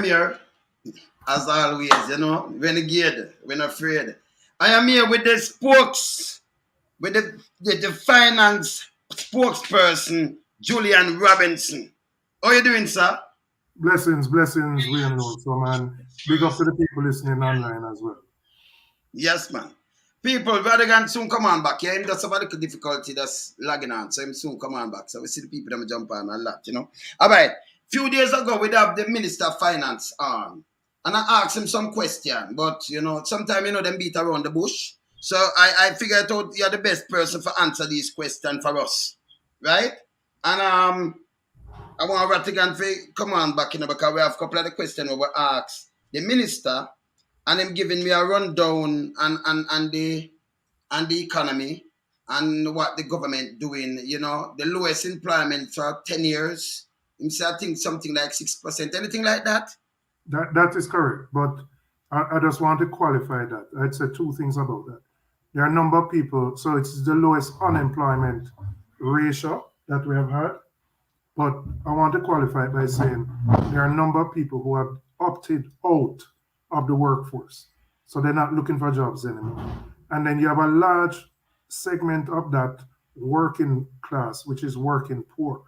Here, as always, renegade, we're not afraid. I am here with the with the finance spokesperson, Julian Robinson. How you doing, sir? Blessings, we and Lord. So, man, big up to the people listening online as well. Yes, man. People, Rattigan soon come on back. Yeah, him just have a little difficulty that's lagging on, so him soon come on back. So we see the people that jump on a lot. All right. Few days ago, we have the Minister of Finance on. And I asked him some question, but sometimes them beat around the bush. So I figured out you're the best person for answer these questions for us. Right? And I want Rattigan to come on back, because we have a couple of the questions we were asked the minister, and him giving me a rundown and the economy and what the government doing, the lowest employment for 10 years. Him say I think something like 6%, anything like that. That is correct, but I just want to qualify that. I'd say two things about that. There are a number of people, so it's the lowest unemployment ratio that we have had. But I want to qualify it by saying there are a number of people who have opted out of the workforce. So they're not looking for jobs anymore. And then you have a large segment of that working class, which is working poor.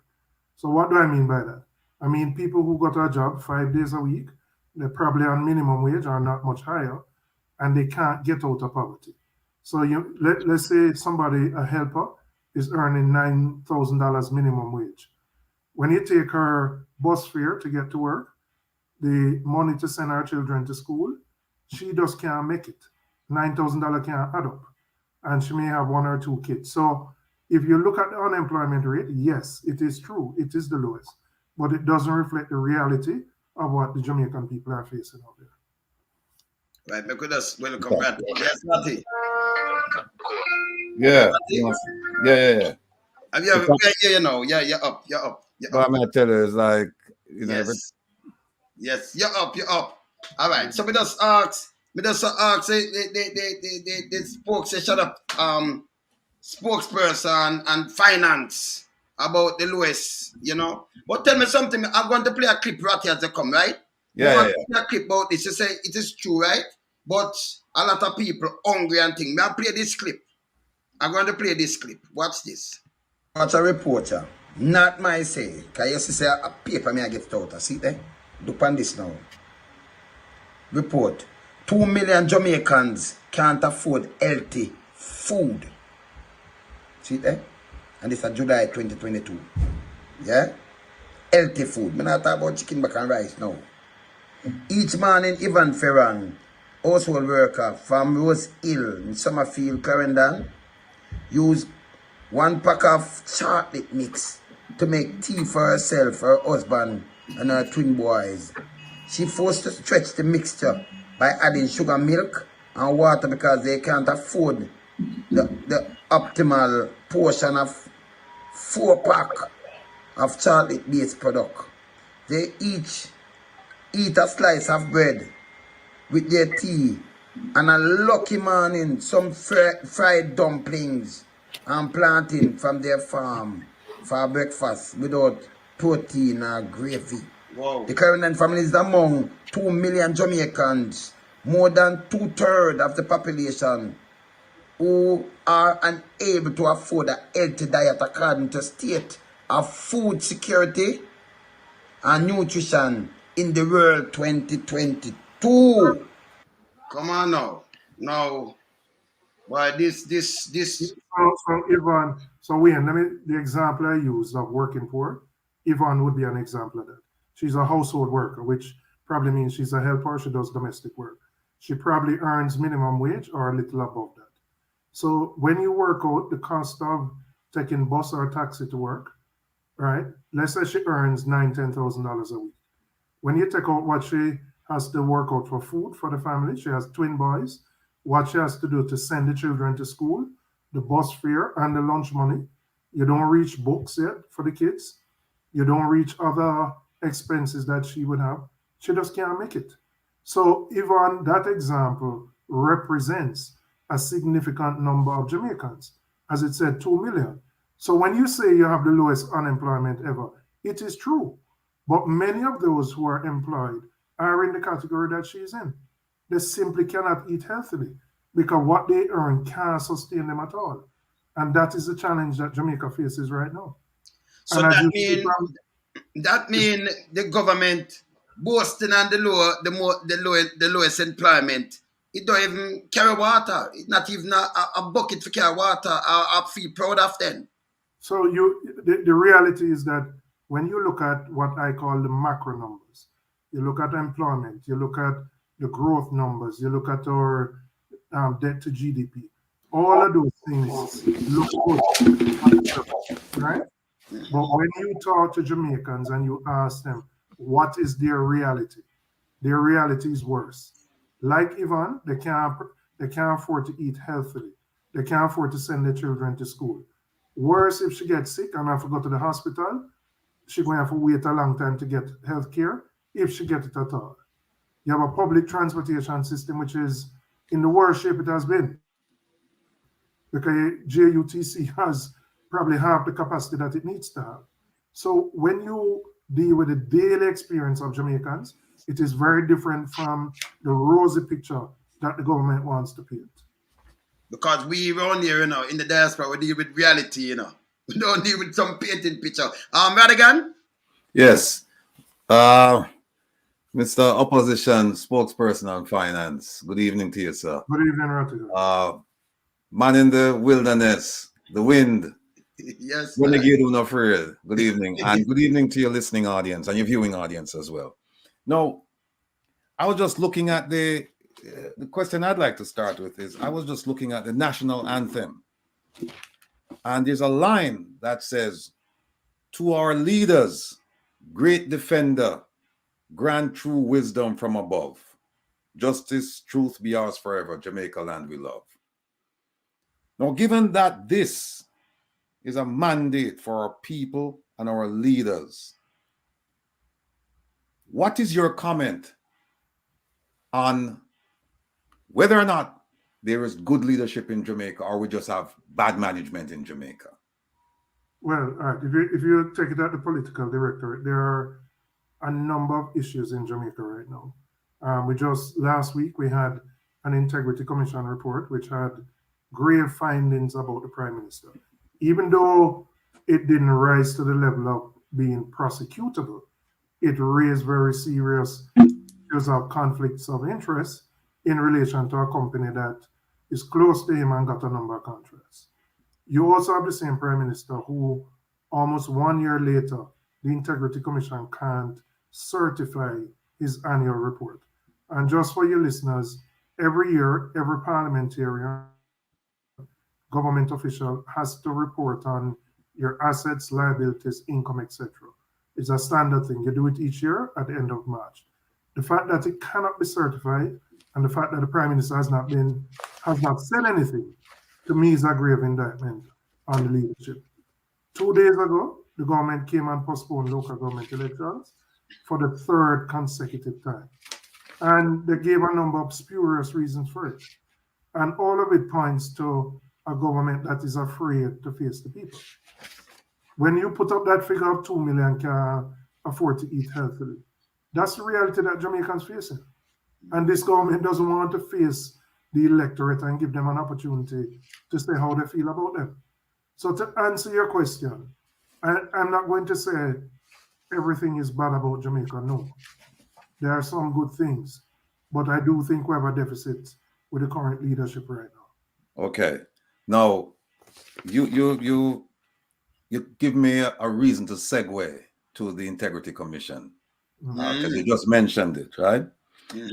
So what do I mean by that? I mean people who got a job 5 days a week, they're probably on minimum wage or not much higher, and they can't get out of poverty. So let's say somebody, a helper, is earning $9,000 minimum wage. When you take her bus fare to get to work, the money to send her children to school, she just can't make it. $9,000 can't add up. And she may have one or two kids. So if you look at the unemployment rate, yes, it is true. It is the lowest. But it doesn't reflect the reality of what the Jamaican people are facing out there. Right, look at us. Welcome, Brad. Yes, Matty. Yeah. Yeah. Have you ever, yeah, you're up. But I'm gonna tell you, it's like, yes, you're up. All right. So we just ask the spokesperson and finance about the lowest, But tell me something. I'm going to play a clip right here to come, right? Yeah. Play a clip about this. You say it is true, right? But a lot of people hungry and things. May I play this clip? I'm going to play this clip. Watch this. What's a reporter? Not my say. Because you say a paper me I get it out. See there? Look on this now. Report. 2 million Jamaicans can't afford healthy food. See there? And this is July 2022. Yeah? Healthy food. I'm not talking about chicken back and rice now. Each morning, Ivan Ferran, household worker from Rose Hill in Summerfield, Clarendon, use 1 pack of chocolate mix to make tea for herself, her husband, and her twin boys. She forced to stretch the mixture by adding sugar, milk, and water because they can't afford the optimal portion of 4-pack of chocolate-based product. They each eat a slice of bread with their tea, and a lucky morning, some fried dumplings and plantain from their farm for breakfast without protein or gravy. Wow. The Clarendon family is among 2 million Jamaicans, more than 2/3 of the population, who are unable to afford a healthy diet according to state of food security and nutrition in the world 2022. Come on now. Now, why this. So Yvonne, the example I used of working poor, Yvonne would be an example of that. She's a household worker, which probably means she's a helper, she does domestic work. She probably earns minimum wage or a little above that. So when you work out the cost of taking bus or taxi to work, right? Let's say she earns $9,000-$10,000 a week. When you take out what she has to work out for food for the family, she has twin boys, what she has to do to send the children to school, the bus fare and the lunch money. You don't reach books yet for the kids. You don't reach other expenses that she would have. She just can't make it. So Yvonne, that example represents a significant number of Jamaicans. As it said, 2 million. So when you say you have the lowest unemployment ever, it is true. But many of those who are employed are in the category that she's in. They simply cannot eat healthily because what they earn can't sustain them at all. And that is the challenge that Jamaica faces right now. So And that mean the government boasting on the lowest employment. It don't even carry water. It's not even a bucket for carry water. I feel proud of them. So the reality is that when you look at what I call the macro numbers, you look at employment, you look at the growth numbers, you look at our debt to GDP, all of those things look good, right? But when you talk to Jamaicans and you ask them what is their reality is worse. Like Yvonne, they can't afford to eat healthily. They can't afford to send their children to school. Worse, if she gets sick and have to go to the hospital, she's going to have to wait a long time to get health care, if she gets it at all. You have a public transportation system which is in the worst shape it has been, because JUTC has probably half the capacity that it needs to have. So when you deal with the daily experience of Jamaicans, it is very different from the rosy picture that the government wants to paint. Because we around here, in the diaspora, we deal with reality, We don't deal with some painting picture. Rattigan? Yes. Mr. Opposition Spokesperson on Finance. Good evening to you, sir. Good evening, Rattigan. Man in the wilderness, the wind. Yes. Renegade unafraid. Good evening. And good evening to your listening audience and your viewing audience as well. Now, I was just looking at the question I'd like to start with is, I was just looking at the national anthem. And there's a line that says, "To our leaders, great defender, grant true wisdom from above. Justice, truth be ours forever, Jamaica land we love." Now, given that this is a mandate for our people and our leaders, what is your comment on whether or not there is good leadership in Jamaica, or we just have bad management in Jamaica? Well, all right. If you take it at the political directorate, there are a number of issues in Jamaica right now. Last week we had an Integrity Commission report which had grave findings about the Prime Minister. Even though it didn't rise to the level of being prosecutable, it raised very serious issues of conflicts of interest in relation to a company that is close to him and got a number of contracts. You also have the same Prime Minister who, almost 1 year later, the Integrity Commission can't certify his annual report. And just for your listeners, every year, every parliamentarian, government official has to report on your assets, liabilities, income, etc. It's a standard thing. You do it each year at the end of March. The fact that it cannot be certified and the fact that the Prime Minister has not said anything, to me is a grave indictment on the leadership. 2 days ago, the government came and postponed local government elections for the third consecutive time. And they gave a number of spurious reasons for it. And all of it points to a government that is afraid to face the people. When you put up that figure of 2 million can afford to eat healthily, that's the reality that Jamaicans facing. And this government doesn't want to face the electorate and give them an opportunity to say how they feel about them. So to answer your question, I'm not going to say everything is bad about Jamaica. No, there are some good things, but I do think we have a deficit with the current leadership right now. Okay. Now, you give me a reason to segue to the Integrity Commission, because you just mentioned it, right?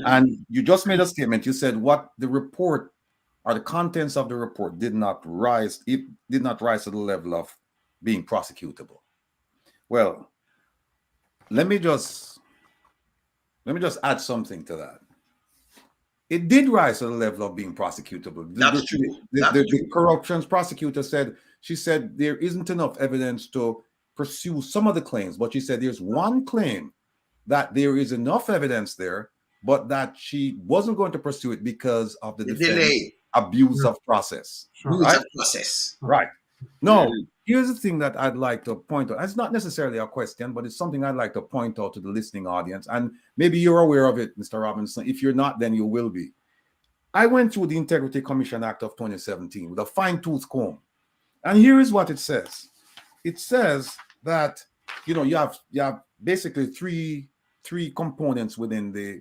And you just made a statement. You said what the report or the contents of the report did not rise. It did not rise to the level of being prosecutable. Well, let me just add something to that. It did rise to the level of being prosecutable. The corruptions prosecutor said, she said there isn't enough evidence to pursue some of the claims, but she said there's one claim that there is enough evidence there, but that she wasn't going to pursue it because of the delay, abuse of process. Abuse of process. Right. No, here's the thing that I'd like to point out. It's not necessarily a question, but it's something I'd like to point out to the listening audience. And maybe you're aware of it, Mr. Robinson. If you're not, then you will be. I went through the Integrity Commission Act of 2017 with a fine-tooth comb. And here is what it says. It says that, you know, you have basically three components within the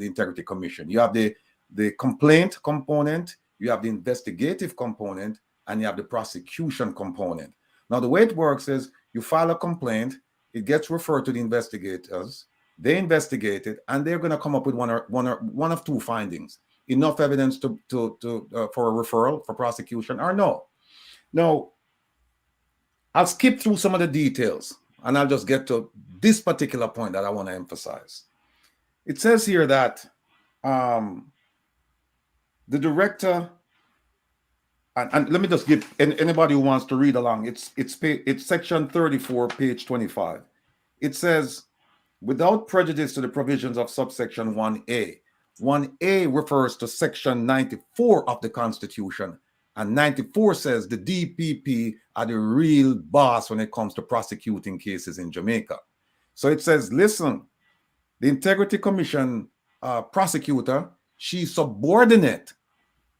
Integrity Commission. You have the complaint component, you have the investigative component, and you have the prosecution component. Now, the way it works is you file a complaint, it gets referred to the investigators, they investigate it, and they're going to come up with one of two findings: enough evidence for a referral for prosecution, or no. Now, I'll skip through some of the details, and I'll just get to this particular point that I want to emphasize. It says here that the director, and let me just give anybody who wants to read along. It's section 34, page 25. It says, without prejudice to the provisions of subsection 1A. 1A refers to section 94 of the Constitution, and 94 says the DPP are the real boss when it comes to prosecuting cases in Jamaica. So it says, listen, the Integrity Commission prosecutor, she's subordinate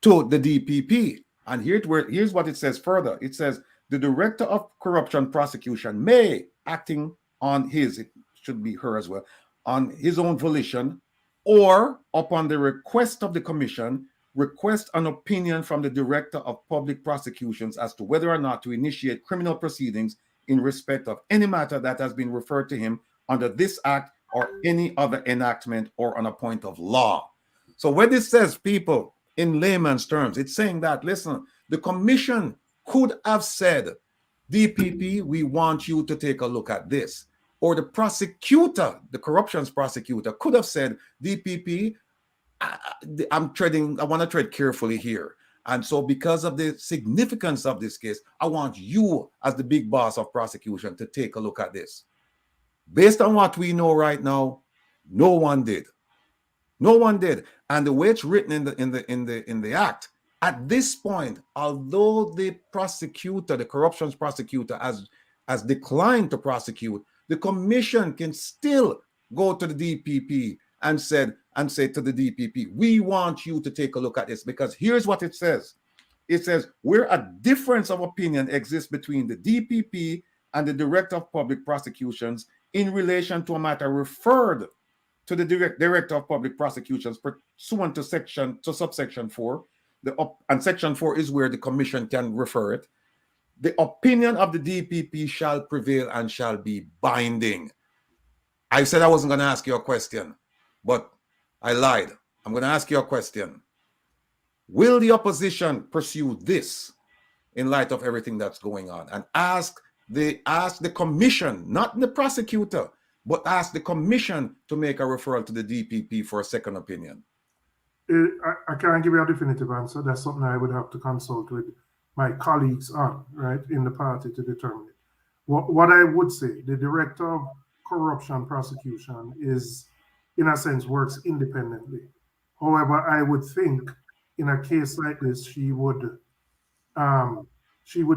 to the DPP. And here's what it says further. It says, the Director of Corruption Prosecution may, acting on his, it should be her as well, on his own volition, or upon the request of the Commission, request an opinion from the Director of Public Prosecutions as to whether or not to initiate criminal proceedings in respect of any matter that has been referred to him under this act or any other enactment or on a point of law. So when this says, people, in layman's terms, it's saying that, listen, the Commission could have said, DPP, we want you to take a look at this. Or the prosecutor, the corruptions prosecutor, could have said, DPP, I want to tread carefully here. And so because of the significance of this case, I want you as the big boss of prosecution to take a look at this. Based on what we know right now, no one did. No one did. And the way it's written in the act, at this point, although the prosecutor, the corruptions prosecutor, has declined to prosecute, the Commission can still go to the DPP and say to the DPP, we want you to take a look at this, because here's what it says. It says, where a difference of opinion exists between the DPP and the Director of Public Prosecutions in relation to a matter referred to the Director of Public Prosecutions pursuant to subsection 4, and section 4 is where the Commission can refer it. The opinion of the DPP shall prevail and shall be binding. I said I wasn't going to ask you a question, but I lied. I'm going to ask you a question. Will the opposition pursue this in light of everything that's going on? And ask the Commission, not the prosecutor, but ask the Commission to make a referral to the DPP for a second opinion. I can't give you a definitive answer. That's something I would have to consult with my colleagues on, right, in the party to determine it. What I would say, the Director of Corruption Prosecution is, in a sense, works independently. However, I would think in a case like this, she would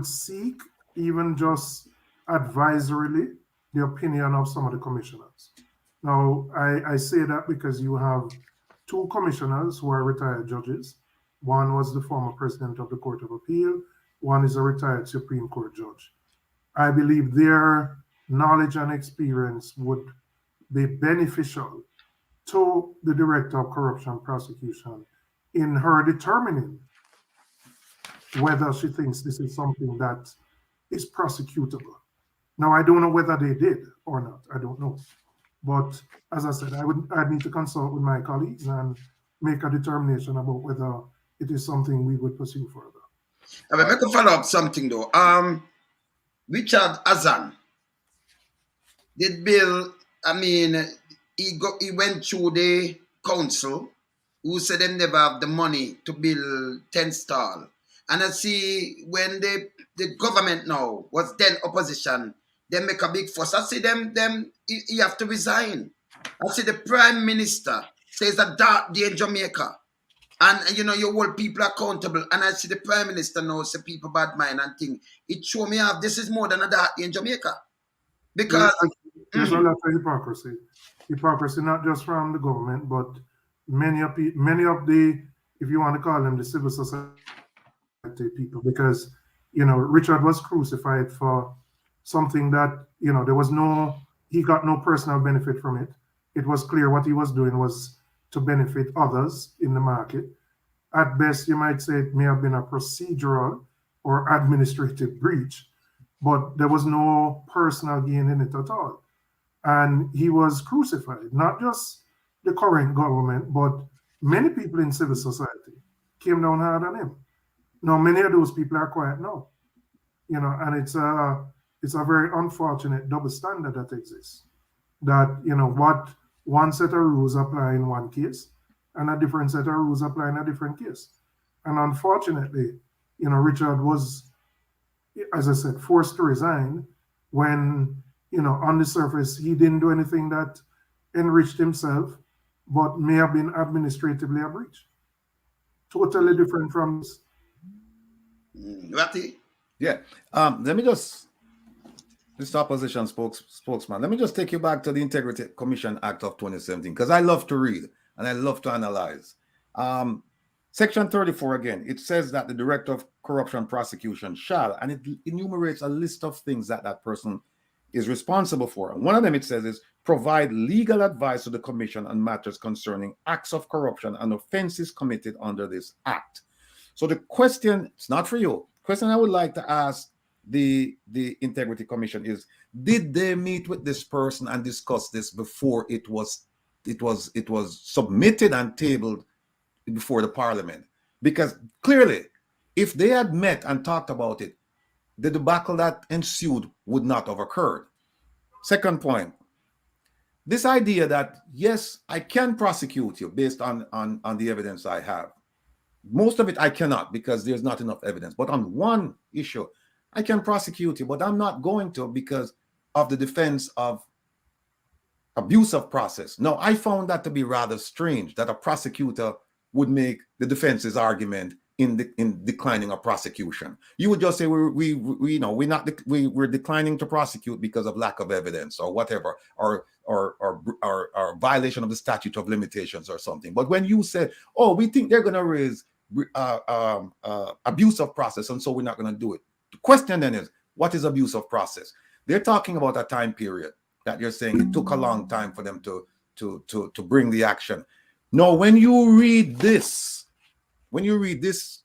seek, even just advisorily, the opinion of some of the commissioners. Now, I say that because you have two commissioners who are retired judges. One was the former president of the Court of Appeal. One is a retired Supreme Court judge. I believe their knowledge and experience would be beneficial to the Director of Corruption Prosecution in her determining whether she thinks this is something that is prosecutable. Now, I don't know whether they did or not. I don't know. But as I said, I'd need to consult with my colleagues and make a determination about whether it is something we would pursue further. I mean, make a follow up something though. Richard Azan did Bill. I mean, he went through the council, who said they never have the money to build 10 stall. And I see when the government now was then opposition, they make a big fuss. I see them he have to resign. I see the Prime Minister says a dark day in Jamaica. And you know, you hold people accountable. And I see the Prime Minister now say people bad mind and thing. It show me how this is more than a dark in Jamaica. Because there's a lot of hypocrisy. Hypocrisy not just from the government, but many of the, if you want to call them, the civil society people, because Richard was crucified for something that he got no personal benefit from it. It was clear what he was doing was to benefit others in the market. At best, you might say it may have been a procedural or administrative breach, but there was no personal gain in it at all. And he was crucified. Not just the current government, but many people in civil society came down hard on him. Now, many of those people are quiet now, and it's a very unfortunate double standard that exists. That what one set of rules apply in one case, and a different set of rules apply in a different case. And unfortunately, Richard was, as I said, forced to resign when, on the surface, he didn't do anything that enriched himself, but may have been administratively a breach. Totally different from this. Ratty? Yeah. Let me just, Mr. Opposition spokesman, let me just take you back to the Integrity Commission Act of 2017, because I love to read and I love to analyze. Section 34 again, it says that the Director of Corruption Prosecution shall, and it enumerates a list of things that that person is responsible for. And one of them, it says, is provide legal advice to the Commission on matters concerning acts of corruption and offenses committed under this act. So the question, it's not for you. The question I would like to ask the Integrity Commission is, did they meet with this person and discuss this before it was submitted and tabled before the Parliament? Because clearly, if they had met and talked about it, the debacle that ensued would not have occurred. Second point, this idea that, yes, I can prosecute you based on the evidence I have. Most of it I cannot, because there's not enough evidence. But on one issue, I can prosecute you, but I'm not going to because of the defense of abuse of process. Now, I found that to be rather strange, that a prosecutor would make the defense's argument in declining a prosecution. You would just say we're declining to prosecute because of lack of evidence or whatever, or violation of the statute of limitations or something. But when you say, oh, we think they're going to raise abuse of process, and so we're not going to do it. The question then is, what is abuse of process? They're talking about a time period that you're saying it took a long time for them to bring the action. Now, when you read this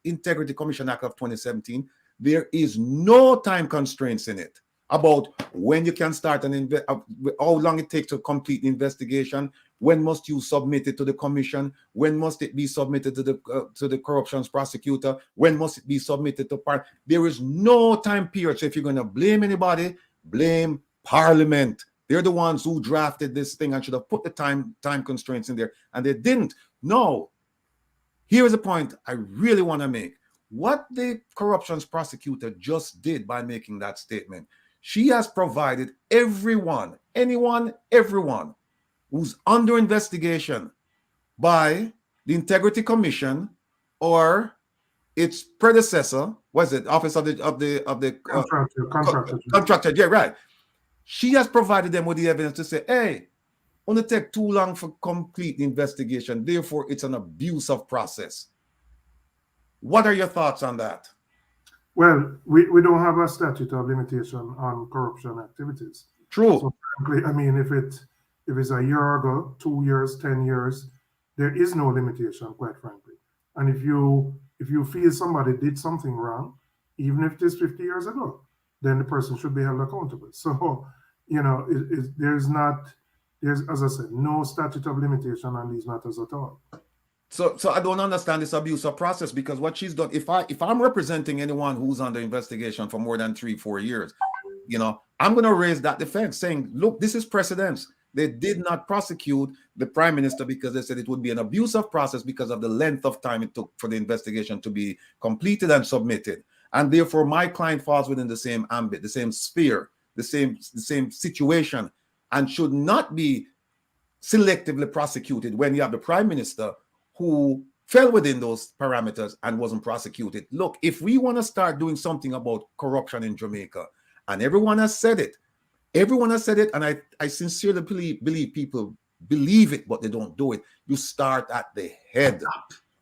Integrity Commission Act of 2017, there is no time constraints in it about when you can start how long it takes to complete the investigation, when must you submit it to the commission, when must it be submitted to the corruptions prosecutor, when must it be submitted to Parliament. There is no time period. So if you're going to blame anybody, blame Parliament. They're the ones who drafted this thing and should have put the time constraints in there, and they didn't. No. Here is a point I really want to make. What the corruptions prosecutor just did by making that statement, she has provided everyone who's under investigation by the Integrity Commission or its predecessor, was it Office of the Contractor? Yeah, right. She has provided them with the evidence to say, hey, only take too long for complete investigation. Therefore, it's an abuse of process. What are your thoughts on that? Well, we don't have a statute of limitation on corruption activities. True. So frankly, I mean, if it's a year ago, 2 years, 10 years, there is no limitation, quite frankly. And if you feel somebody did something wrong, even if it is 50 years ago, then the person should be held accountable. So, there's, as I said, no statute of limitation on these matters at all. So I don't understand this abuse of process, because what she's done, if I'm representing anyone who's under investigation for more than 3-4 years, I'm going to raise that defense saying, look, this is precedence. They did not prosecute the Prime Minister because they said it would be an abuse of process because of the length of time it took for the investigation to be completed and submitted. And therefore, my client falls within the same ambit, the same sphere, the same situation, and should not be selectively prosecuted when you have the Prime Minister who fell within those parameters and wasn't prosecuted. Look, if we want to start doing something about corruption in Jamaica, and everyone has said it, and I sincerely believe people believe it, but they don't do it. You start at the head.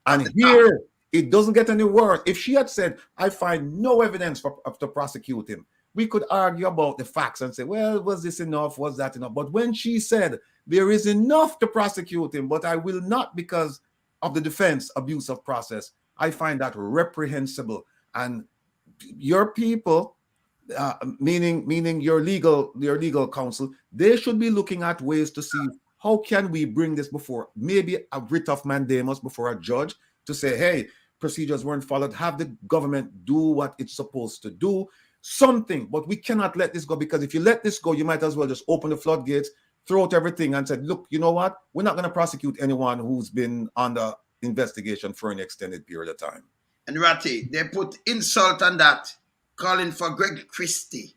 And here, it doesn't get any worse. If she had said, I find no evidence to prosecute him, we could argue about the facts and say, well, was this enough? Was that enough? But when she said, there is enough to prosecute him, but I will not because of the defense abuse of process, I find that reprehensible. And your people, meaning your legal counsel, they should be looking at ways to see how can we bring this before maybe a writ of mandamus before a judge to say, hey, procedures weren't followed, have the government do what it's supposed to do, something. But we cannot let this go, because if you let this go, you might as well just open the floodgates, throw out everything and said, look, you know what? We're not going to prosecute anyone who's been under investigation for an extended period of time. And Ratty, they put insult on that, calling for Greg Christie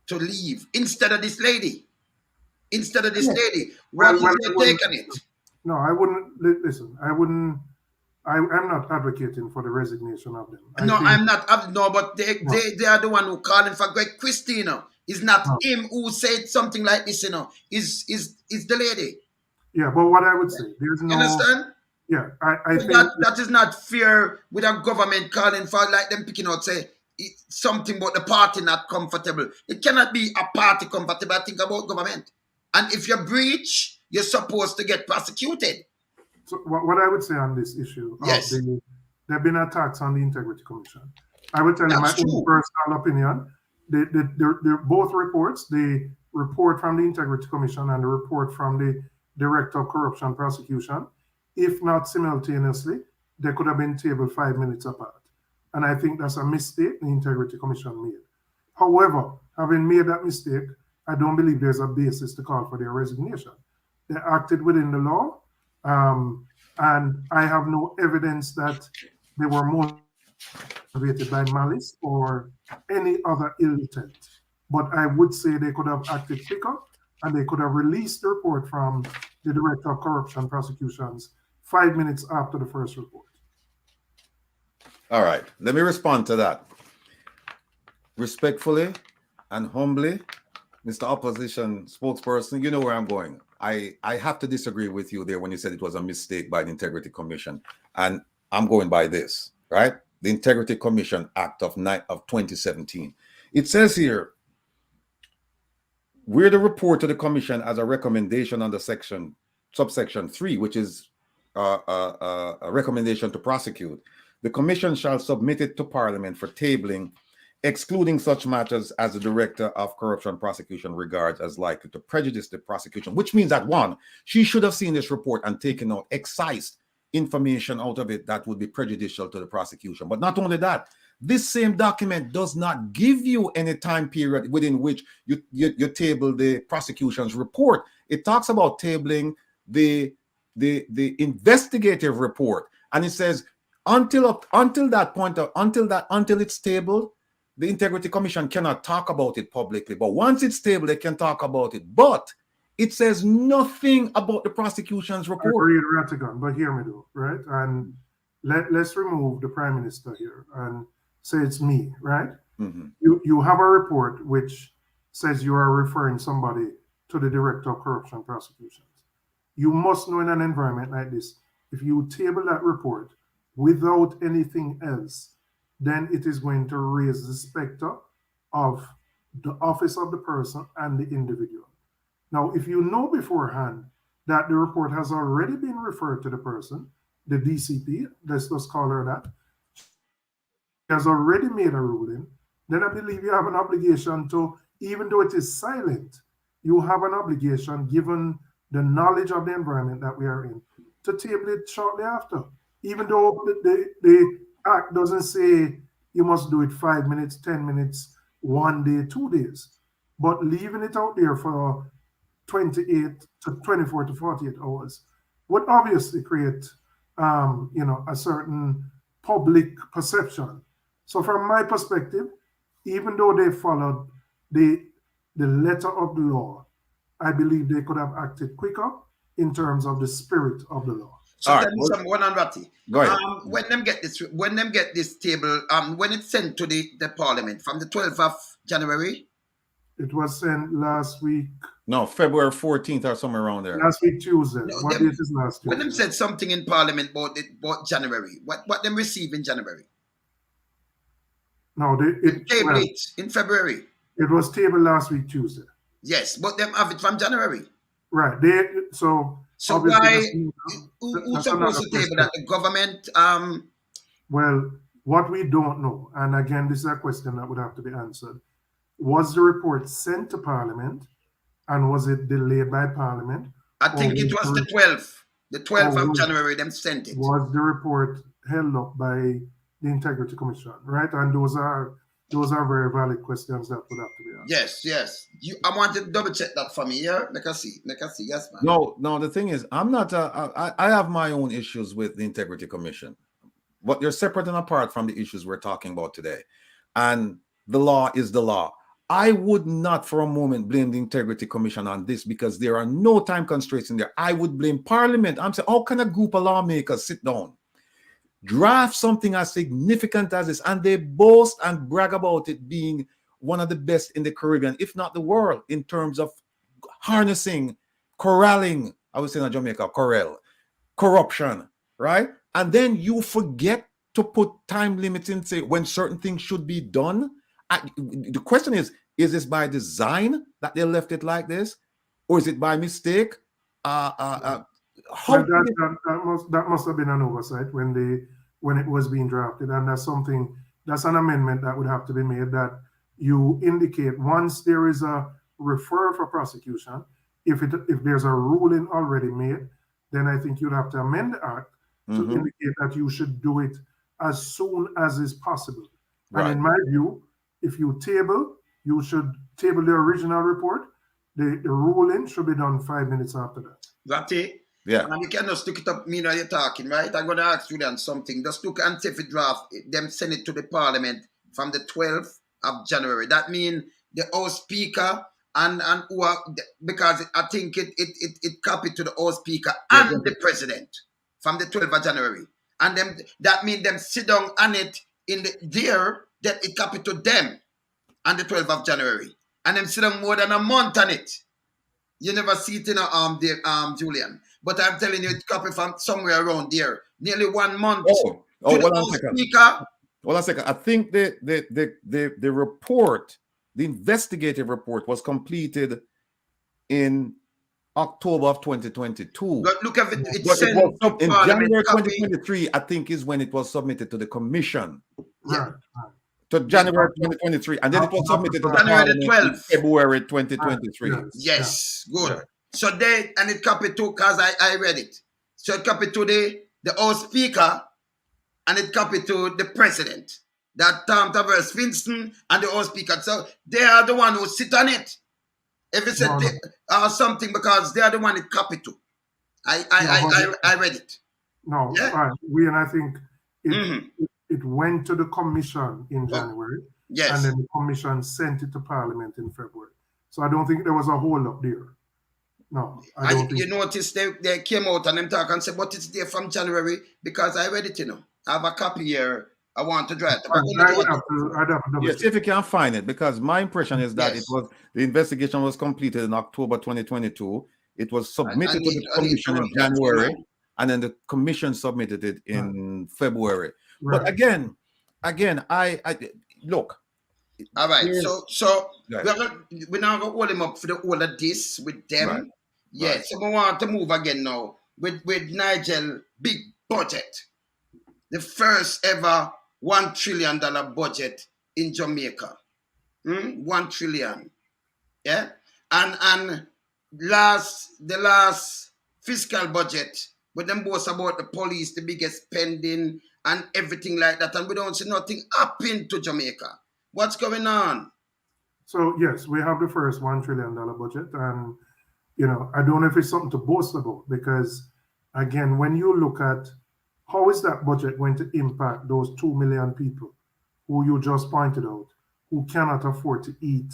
to leave instead of this lady. What is your take on it? No, I wouldn't. Listen, I wouldn't. I'm not advocating for the resignation of them. I'm not. No, but they are the one who calling for Greg Christie. You know, it's not him who said something like this. You know, is the lady. Yeah, but what I would say, there's no. Understand? Yeah, I think that is not fair with a government calling for, like them picking out, say something about the party not comfortable. It cannot be a party comfortable. I think about government. And if you breach, you're supposed to get prosecuted. So what I would say on this issue, yes, there have been attacks on the Integrity Commission. I would tell you my own personal opinion. The both reports, the report from the Integrity Commission and the report from the Director of Corruption Prosecution, if not simultaneously, they could have been tabled 5 minutes apart. And I think that's a mistake the Integrity Commission made. However, having made that mistake, I don't believe there's a basis to call for their resignation. They acted within the law, and I have no evidence that they were motivated by malice or any other ill intent. But I would say they could have acted quicker, and they could have released the report from the Director of Corruption Prosecutions 5 minutes after the first report. All right, let me respond to that. Respectfully and humbly, Mr. Opposition spokesperson, you know where I'm going. I have to disagree with you there when you said it was a mistake by the Integrity Commission. And I'm going by this, right? The Integrity Commission Act of 2017. It says here, where the report to the commission as a recommendation under subsection 3, which is a recommendation to prosecute, the commission shall submit it to Parliament for tabling, excluding such matters as the Director of Corruption Prosecution regards as likely to prejudice the prosecution, which means that, one, she should have seen this report and taken out, excised information out of it that would be prejudicial to the prosecution. But not only that, this same document does not give you any time period within which you table the prosecution's report. It talks about tabling the investigative report, and it says until it's tabled, the Integrity Commission cannot talk about it publicly. But once it's tabled, they can talk about it. But it says nothing about the prosecution's report. I agree, Rattigan, but hear me though, right? And let's remove the Prime Minister here and say it's me, right? Mm-hmm. You have a report which says you are referring somebody to the Director of Corruption Prosecutions. You must know in an environment like this, if you table that report without anything else, then it is going to raise the specter of the office of the person and the individual. Now, if you know beforehand that the report has already been referred to the person, the DCP, let's just call her that, has already made a ruling, then I believe you have an obligation to, even though it is silent, you have an obligation, given the knowledge of the environment that we are in, to table it shortly after. Even though the Act doesn't say you must do it 5 minutes, 10 minutes, 1 day, 2 days, but leaving it out there for 28 to 24 to 48 hours would obviously create, a certain public perception. So from my perspective, even though they followed the letter of the law, I believe they could have acted quicker in terms of the spirit of the law. So All tell right, me well, some one on Ratty. go ahead. When them get this table, when it's sent to the parliament from the 12th of January. It was sent last week. No, February 14th or somewhere around there. Last week Tuesday. No, What date is last when them Tuesday? said something in parliament about January, what them receive in January? No, Table it in February. it was tabled last week Tuesday. Yes, but them have it from January. Right. So why? that's Who's supposed to table that? The government? Well, what we don't know, and again, this is a question that would have to be answered. Was the report sent to Parliament, and was it delayed by Parliament? I think it was the 12th. The 12th of January, them sent it. Was the report held up by the Integrity Commission, right? And those are very valid questions that would have to be answered. Yes. I want you to double check that for me. Yeah, make us see. Yes, man. No. The thing is, I'm not. I have my own issues with the Integrity Commission, but they're separate and apart from the issues we're talking about today. And the law is the law. I would not for a moment blame the Integrity Commission on this because there are no time constraints in there. I would blame Parliament. I'm saying, how can a group of lawmakers sit down, draft something as significant as this, and they boast and brag about it being one of the best in the Caribbean, if not the world, in terms of harnessing, corralling, I would say in Jamaica, corruption, right? And then you forget to put time limits in, say, when certain things should be done. The question is this by design that they left it like this? Or is it by mistake? That must have been an oversight when it was being drafted, and that's an amendment that would have to be made, that you indicate once there is a referral for prosecution, if there's a ruling already made, then I think you'd have to amend the act to indicate that you should do it as soon as is possible. Right. And in my view, if you should table the original report. The ruling should be done 5 minutes after that. Ratty? Yeah. And you can just look it up, me now you're talking, right? I'm going to ask Julian something. Just look and see if it draft, them send it to the parliament from the 12th of January. That means the House Speaker and who are, because I think it copied to the House Speaker and the President from the 12th of January. And them, that means them sit down on it in the year that it copied to them on the 12th of January. And them sit down more than a month on it. You never see it in a Julian. But I'm telling you, it copied from somewhere around there. Nearly 1 month. Hold on a second. I think the report, the investigative report, was completed in October of 2022. But look at it. In January 2023, I think, is when it was submitted to the commission. Yeah. To January 2023, and then it was submitted to the January the 12th. February 2023. Yes, good. Yeah. So it copied to, because I read it. So it copied to the House Speaker, and it copied to the President. That Tavares Winston and the House Speaker. So they are the one who sit on it. If it's something, because they are the one it copied to. I read it. No, yeah? And I think it went to the commission in January. Yes. And then the commission sent it to Parliament in February. So I don't think there was a hold up there. No. I don't think. You notice they came out and them talk and said, but it's there from January because I read it, I have a copy here. I want to draw it. Yes, if you can find it, because my impression is that the investigation was completed in October 2022. It was submitted to the commission in January, and then the commission submitted it in February. Right. But again, I look. All right, so we're now going to hold him up for the all of this with them. Right. Yes, right. So we want to move again now with Nigel big budget, the first ever $1 trillion budget in Jamaica. 1 trillion. Yeah, and the last fiscal budget, with them boast about the police, the biggest spending and everything like that, and we don't see nothing happen to Jamaica. What's going on? So yes, we have the first $1 trillion budget, and I don't know if it's something to boast about, because again, when you look at how is that budget going to impact those 2 million people who you just pointed out, who cannot afford to eat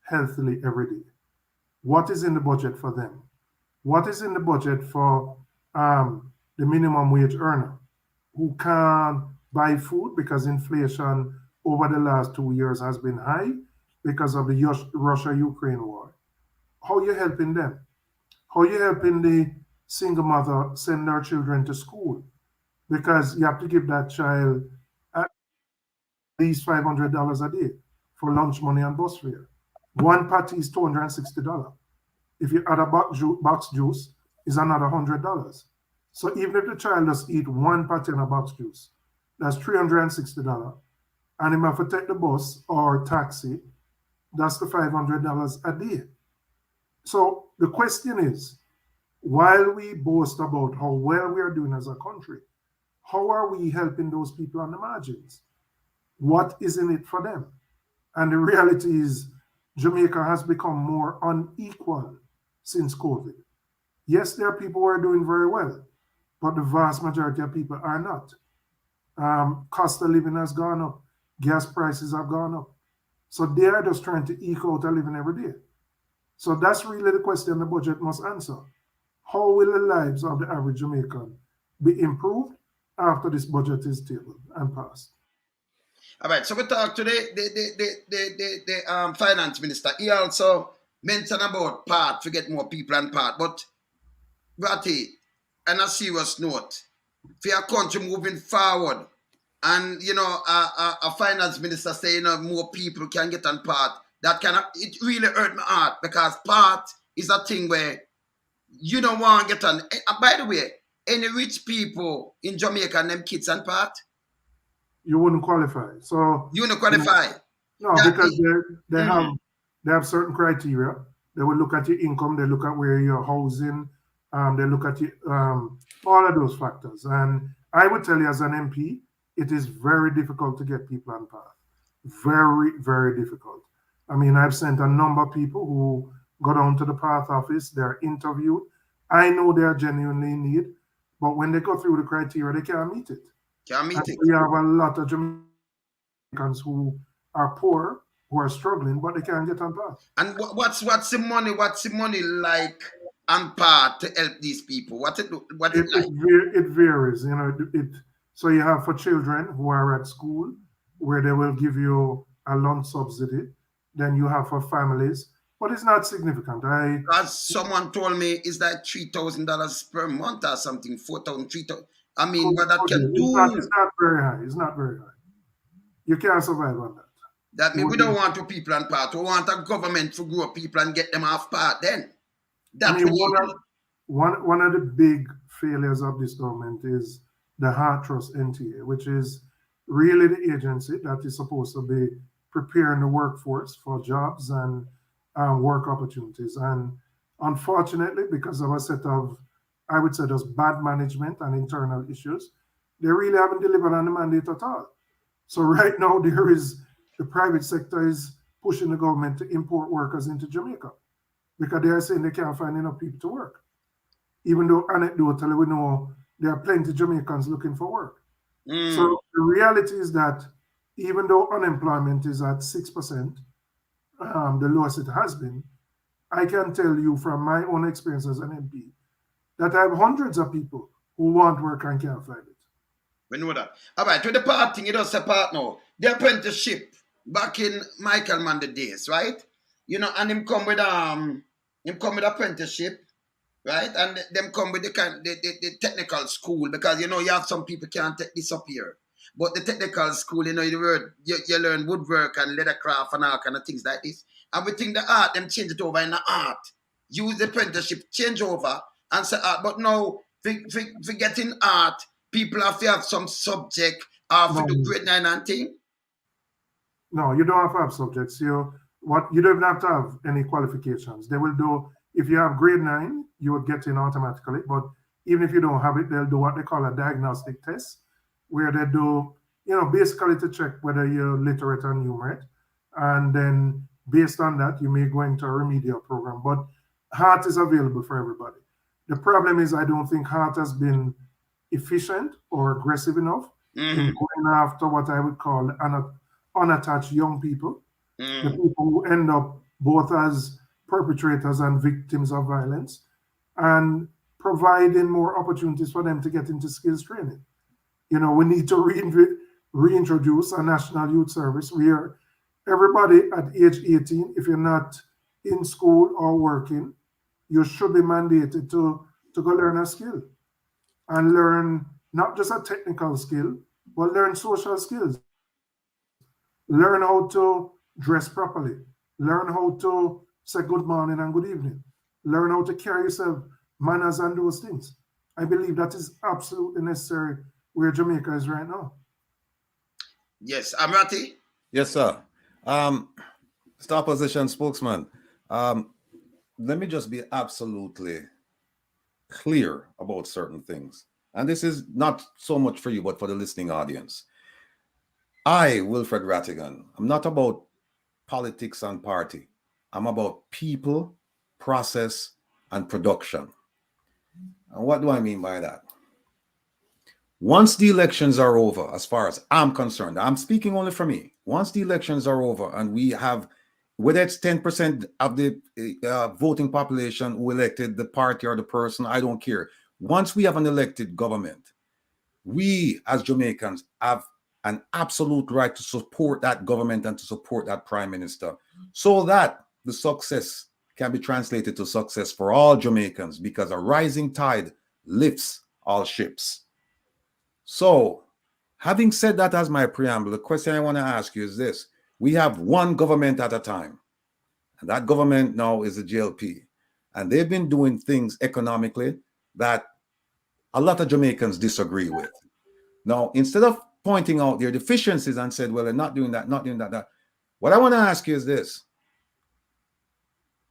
healthily every day? What is in the budget for them? What is in the budget for the the minimum wage earner, who can't buy food because inflation over the last 2 years has been high because of the Russia-Ukraine war. How are you helping them? How are you helping the single mother send their children to school? Because you have to give that child at least $500 a day for lunch money and bus fare. One patty is $260. If you add a box juice, is another $100. So even if the child just eat one patty and a box juice, that's $360. And if you have to take the bus or taxi, that's the $500 a day. So the question is, while we boast about how well we are doing as a country, how are we helping those people on the margins? What is in it for them? And the reality is, Jamaica has become more unequal since COVID. Yes, there are people who are doing very well, but the vast majority of people are not. Cost of living has gone up. Gas prices have gone up. So they are just trying to eke out a living every day. So that's really the question the budget must answer. How will the lives of the average Jamaican be improved after this budget is tabled and passed? All right, so we talk to the finance minister. He also mentioned about part to get more people and part. But, Ratty, on a serious note, for our country moving forward, and, a finance minister saying more people can get on part, it really hurt my heart, because part is a thing where you don't want to get on. By the way, any rich people in Jamaica and them kids on part? You wouldn't qualify. So you wouldn't qualify. No, because they have certain criteria. They will look at your income, they look at where you're housing, they look at all of those factors. And I would tell you, as an MP, it is very difficult to get people on path. Very, very difficult. I mean, I've sent a number of people who go down to the path office, they're interviewed. I know they're genuinely in need, but when they go through the criteria, they can't meet it. Can't meet it. We have a lot of Jamaicans who are poor, who are struggling, but they can't get on path. And what's the money? What's the money like on path to help these people? It like? It varies. So you have for children who are at school, where they will give you a lunch subsidy. Then you have for families, but it's not significant. Because someone told me it's like $3,000 per month or something, 4,000, 3,000. I mean, what that can do. It's not very high. It's not very high. You can't survive on that. That means we don't want two people on part. We want a government to grow people and get them off part then. One of the big failures of this government is the Heart Trust NTA, which is really the agency that is supposed to be preparing the workforce for jobs and work opportunities. And unfortunately, because of a set of, I would say, just bad management and internal issues, they really haven't delivered on the mandate at all. So right now, the private sector is pushing the government to import workers into Jamaica because they are saying they can't find enough people to work. Even though anecdotally we know there are plenty of Jamaicans looking for work. So the reality is that even though unemployment is at 6%, the lowest it has been, I can tell you from my own experience as an MP that I have hundreds of people who want work and can't find it. We know that. All right, with the part thing, it does a part now. The apprenticeship back in Michael Mandy days, right? And him come with apprenticeship, right? And them come with the technical school, because you have some people can't take this up here. But the technical school, you learn woodwork and leathercraft and all kind of things like this. And we think the art, them change it over in the art. Use the apprenticeship, change over and say art. But now, for getting art, people have to have some subject for the grade 9 and thing. No, you don't have to have subjects. You don't have to have any qualifications. They will do, if you have grade 9, you would get in automatically. But even if you don't have it, they'll do what they call a diagnostic test, where they do, basically to check whether you're literate or numerate. And then based on that, you may go into a remedial program. But HEART is available for everybody. The problem is I don't think HEART has been efficient or aggressive enough in going after what I would call unattached young people, the people who end up both as perpetrators and victims of violence. And providing more opportunities for them to get into skills training. We need to reintroduce a national youth service where everybody at age 18, if you're not in school or working, you should be mandated to go learn a skill and learn not just a technical skill, but learn social skills. Learn how to dress properly. Learn how to say good morning and good evening. Learn how to carry yourself, manners, and those things. I believe that is absolutely necessary where Jamaica is right now. Yes, Amrati? Yes, sir. Star Position spokesman, let me just be absolutely clear about certain things. And this is not so much for you, but for the listening audience. I, Wilfred Rattigan, I'm not about politics and party. I'm about people, process, and production. And what do I mean by that? Once the elections are over, as far as I'm concerned, I'm speaking only for me. Once the elections are over and we have, whether it's 10% of the voting population who elected the party or the person, I don't care. Once we have an elected government, we as Jamaicans have an absolute right to support that government and to support that prime minister so that the success can be translated to success for all Jamaicans, because a rising tide lifts all ships. So, having said that as my preamble, the question I want to ask you is this. We have one government at a time, and that government now is the GLP. And they've been doing things economically that a lot of Jamaicans disagree with. Now, instead of pointing out their deficiencies and said, well, they're not doing that, that. What I want to ask you is this.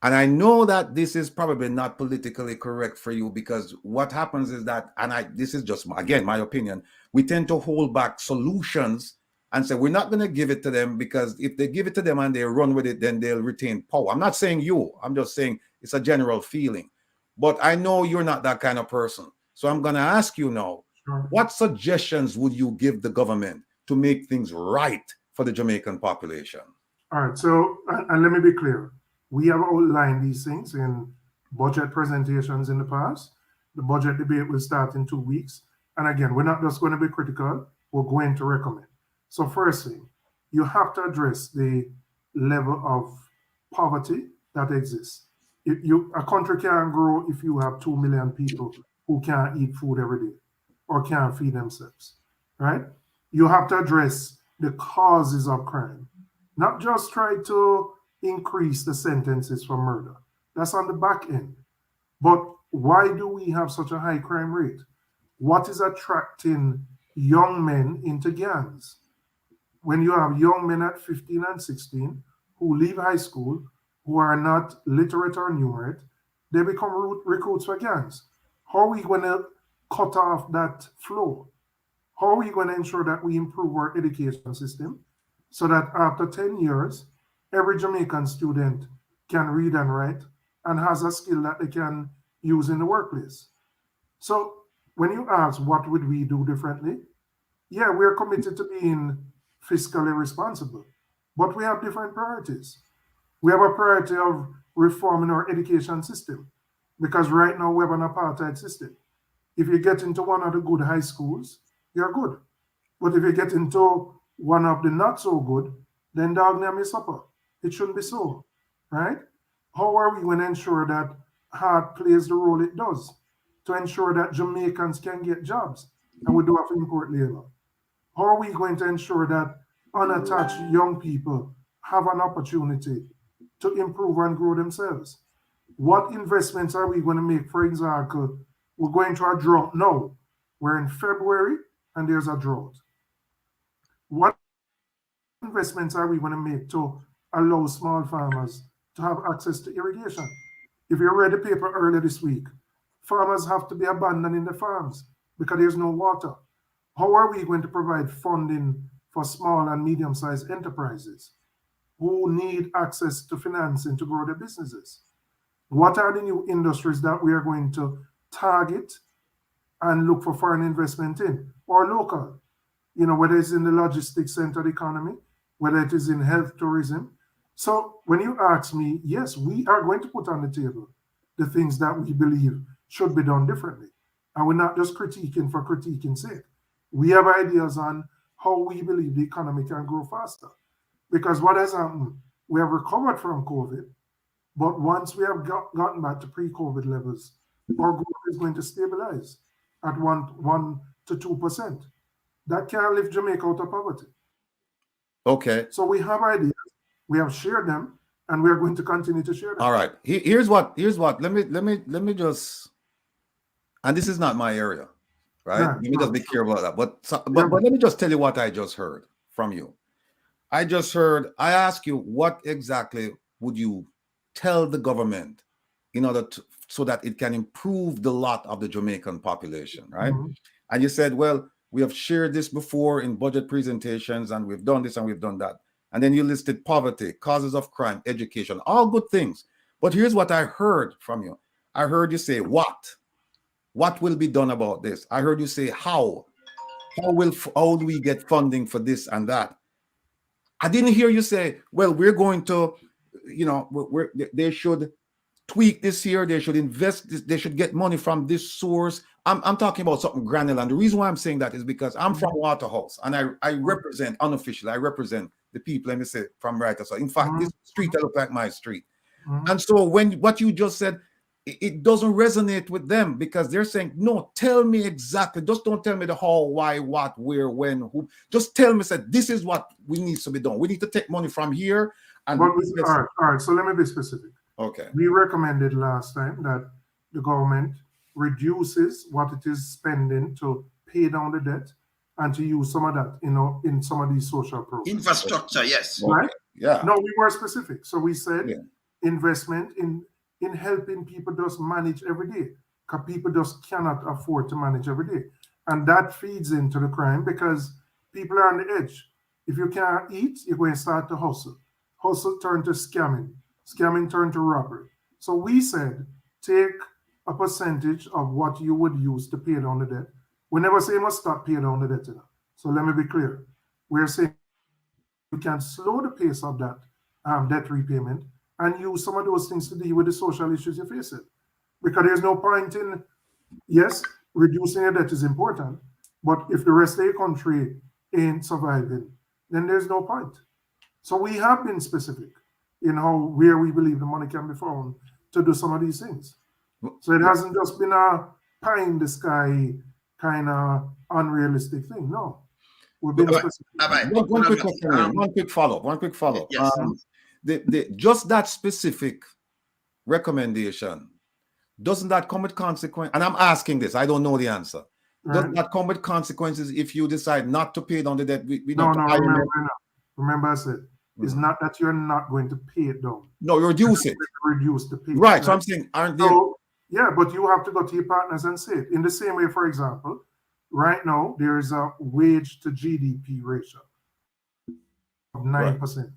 And I know that this is probably not politically correct for you, because what happens is that, this is just, again, my opinion, we tend to hold back solutions and say, we're not going to give it to them, because if they give it to them and they run with it, then they'll retain power. I'm not saying you, I'm just saying it's a general feeling. But I know you're not that kind of person. So I'm going to ask you now, what suggestions would you give the government to make things right for the Jamaican population? All right. So, and let me be clear. We have outlined these things in budget presentations in the past. The budget debate will start in 2 weeks. And again, we're not just going to be critical, we're going to recommend. So first thing, you have to address the level of poverty that exists. A country can't grow if you have 2 million people who can't eat food every day or can't feed themselves, right? You have to address the causes of crime, not just try to increase the sentences for murder. That's on the back end. But why do we have such a high crime rate? What is attracting young men into gangs? When you have young men at 15 and 16 who leave high school, who are not literate or numerate, they become recruits for gangs. How are we going to cut off that flow? How are we going to ensure that we improve our education system so that after 10 years, every Jamaican student can read and write and has a skill that they can use in the workplace? So when you ask what would we do differently, yeah, we're committed to being fiscally responsible, but we have different priorities. We have a priority of reforming our education system, because right now we have an apartheid system. If you get into one of the good high schools, you're good. But if you get into one of the not so good, then dog name is supper. It shouldn't be so, right? How are we going to ensure that heart plays the role it does to ensure that Jamaicans can get jobs and we do have to import labor? How are we going to ensure that unattached young people have an opportunity to improve and grow themselves? What investments are we going to make? For example, we're going to a drought now. We're in February and there's a drought. What investments are we going to make to allow small farmers to have access to irrigation? If you read the paper earlier this week, farmers have to be abandoning the farms because there's no water. How are we going to provide funding for small and medium-sized enterprises who need access to financing to grow their businesses? What are the new industries that we are going to target and look for foreign investment in, or local? Whether it's in the logistics centered economy, whether it is in health tourism. So when you ask me, yes, we are going to put on the table the things that we believe should be done differently. And we're not just critiquing for critiquing's sake. We have ideas on how we believe the economy can grow faster. Because what has happened, we have recovered from COVID, but once we have gotten back to pre-COVID levels, our growth is going to stabilize at 1 to 2%. That can lift Jamaica out of poverty. Okay. So we have ideas, we have shared them, and we are going to continue to share them. All right. Here's what. Let me just. And this is not my area, right? Yeah, let me just be careful about that. But let me just tell you what I just heard from you. I asked you, what exactly would you tell the government in order so that it can improve the lot of the Jamaican population, right? Mm-hmm. And you said, well, we have shared this before in budget presentations, and we've done this and we've done that. And then you listed poverty, causes of crime, education, all good things. But here's what I heard from you. I heard you say, what? What will be done about this? I heard you say, how? How do we get funding for this and that? I didn't hear you say, well, we're going to, they should tweak this here. They should invest this. They should get money from this source. I'm talking about something granular. And the reason why I'm saying that is because I'm from Waterhouse, and I represent, unofficially, I represent the people, let me say, from Writer. So in fact, this street, I look like my street. And so what you just said, it doesn't resonate with them, because they're saying, no, tell me exactly. Just don't tell me the how, why, what, where, when, who. Just tell me, said, this is what we need to be done. We need to take money from here. And all right. So let me be specific. Okay. We recommended last time that the government reduces what it is spending to pay down the debt and to use some of that, in some of these social programs. Infrastructure, yes. Right? Yeah. No, we were specific. So we said investment in helping people just manage every day, because people just cannot afford to manage every day. And that feeds into the crime, because people are on the edge. If you can't eat, you're going to start to hustle. Hustle turn to scamming. Scamming turn to robbery. So we said, take a percentage of what you would use to pay down the debt. We never say you must stop paying down the debt. So let me be clear. We're saying you can slow the pace of that debt repayment and use some of those things to deal with the social issues you're facing. Because there's no point in, yes, reducing your debt is important, but if the rest of the country ain't surviving, then there's no point. So we have been specific in where we believe the money can be found to do some of these things. So it hasn't just been a pie in the sky kind of unrealistic thing. No. We've been specific. One quick follow-up. Yes. Just that specific recommendation, doesn't that come with consequence? And I'm asking this, I don't know the answer. Right. Doesn't that come with consequences if you decide not to pay down the debt? Remember I said, it's not that you're not going to pay it down. No, you reduce it. Reduce the pay. Right, so I'm saying, aren't they? Yeah, but you have to go to your partners and say it. In the same way, for example, right now, there is a wage to GDP ratio of 9%,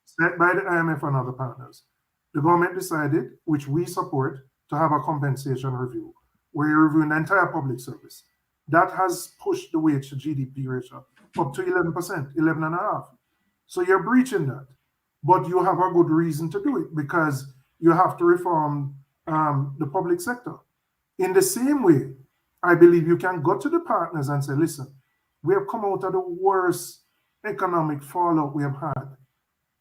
set by the IMF and other partners. The government decided, which we support, to have a compensation review, where you're reviewing the entire public service. That has pushed the wage to GDP ratio up to 11%, 11.5%. So you're breaching that. But you have a good reason to do it, because you have to reform the public sector. In the same way, I believe you can go to the partners and say, listen, we have come out of the worst economic fallout we have had.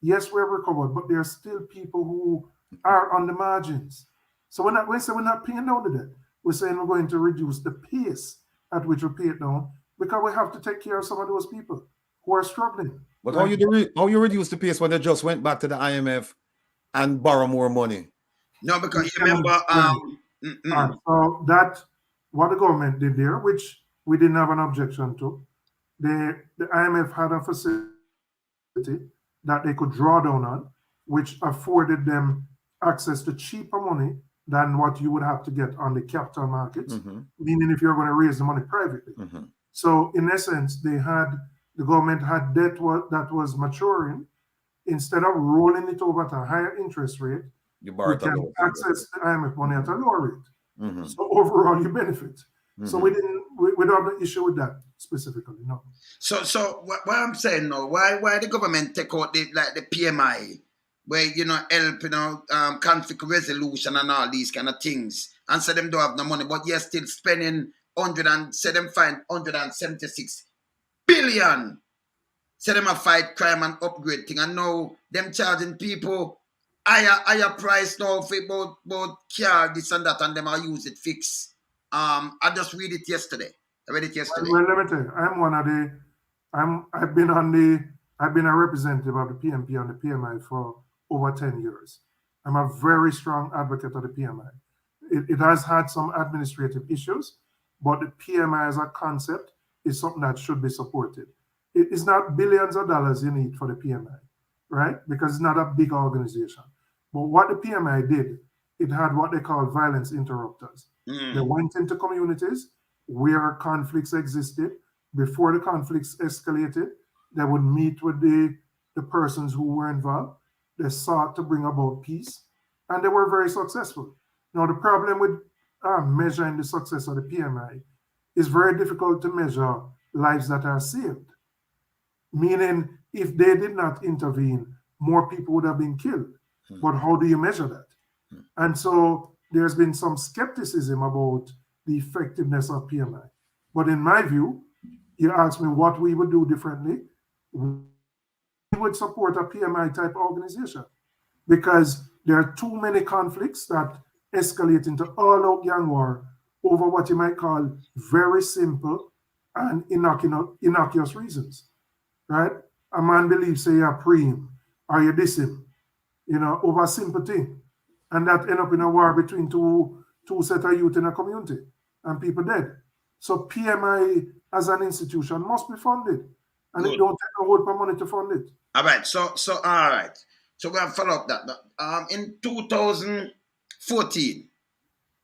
Yes, we have recovered, but there are still people who are on the margins. So we're not paying down the debt. We're saying we're going to reduce the pace at which we pay it down, because we have to take care of some of those people who are struggling. But how you reduce the pace when they just went back to the IMF and borrow more money? No, because you remember. So that what the government did there, which we didn't have an objection to, the IMF had a facility that they could draw down on, which afforded them access to cheaper money than what you would have to get on the capital markets, meaning if you're going to raise the money privately. So in essence, the government had debt that was maturing. Instead of rolling it over at a higher interest rate, you can access the IMF money at a lower rate. So overall, you benefit. So we don't have the issue with that specifically, no. So what I'm saying now, why the government take out the PMI, where, help, conflict resolution and all these kind of things. And say them don't have no money, but you're still spending 176 billion. Say them a fight crime and upgrade thing. And now them charging people higher price now for about car, this and that, and them are use it fix. I just read it yesterday. I read it yesterday. Well, let me tell you, I've been a representative of the PMP and the PMI for over 10 years. I'm a very strong advocate of the PMI. It has had some administrative issues, but the PMI as a concept is something that should be supported. It is not billions of dollars you need for the PMI, right? Because it's not a big organization. But what the PMI did, it had what they call violence interrupters. They went into communities where conflicts existed. Before the conflicts escalated, they would meet with the persons who were involved. They sought to bring about peace, and they were very successful. Now, the problem with measuring the success of the PMI is very difficult to measure lives that are saved. Meaning, if they did not intervene, more people would have been killed. But how do you measure that? And so there's been some skepticism about the effectiveness of PMI. But in my view, you ask me what we would do differently, we would support a PMI type organization because there are too many conflicts that escalate into all-out gang war over what you might call very simple and innocuous reasons, right? A man believes, say, you're preem or you diss him, over a simple thing. And that end up in a war between two set of youth in a community and people dead. So PMI as an institution must be funded. And it don't take a whole lot of money to fund it. All right. So all right. So we're going to follow up that. In 2014,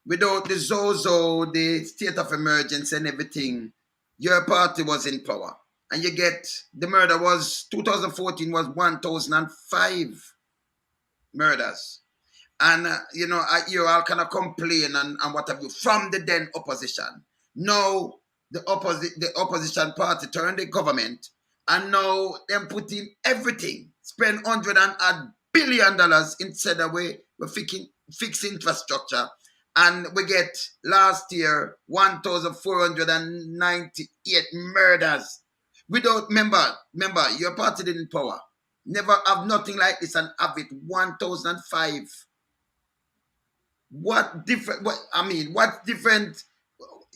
without the Zozo, the state of emergency and everything, your party was in power. And you get, the murder was, 2014 was 1,005 murders. And, you all kind of complain and what have you from the then opposition. Now, the opposition party turned the government, and now them put in everything, spend $100 billion instead of we fix infrastructure. And we get last year 1,498 murders. Remember, your party didn't power. Never have nothing like this and have it 1,005. What different?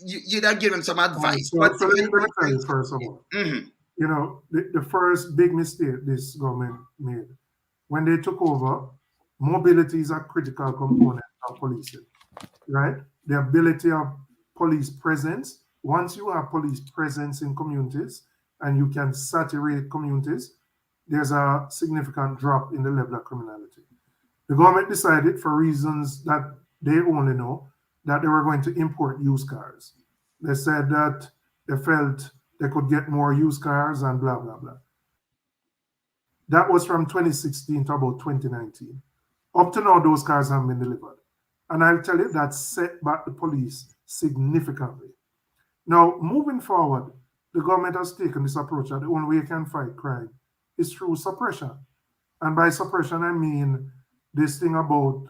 You'd have given some advice. So let me tell you first of all. The first big mistake this government made when they took over, mobility is a critical component of policing, right? The ability of police presence. Once you have police presence in communities and you can saturate communities, there's a significant drop in the level of criminality. The government decided, for reasons that they only know, that they were going to import used cars. They said that they felt they could get more used cars and blah, blah, blah. That was from 2016 to about 2019. Up to now, those cars haven't been delivered. And I'll tell you, that set back the police significantly. Now, moving forward, the government has taken this approach that the only way you can fight crime is through suppression. And by suppression, I mean this thing about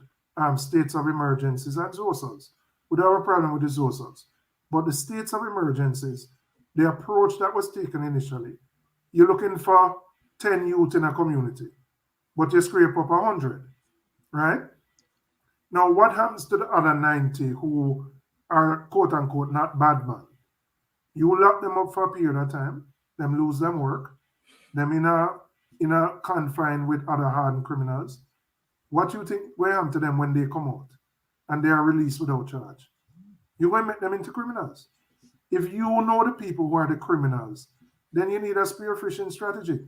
states of emergencies and ZOSOs. We don't have a problem with the ZOSOs. But the states of emergencies, the approach that was taken initially, you're looking for 10 youth in a community, but you scrape up 100, right? Now, what happens to the other 90 who are, quote unquote, not bad men? You lock them up for a period of time, them lose them work, them in a confine with other hardened criminals. What do you think will happen to them when they come out and they are released without charge? You will make them into criminals. If you know the people who are the criminals, then you need a spearfishing strategy.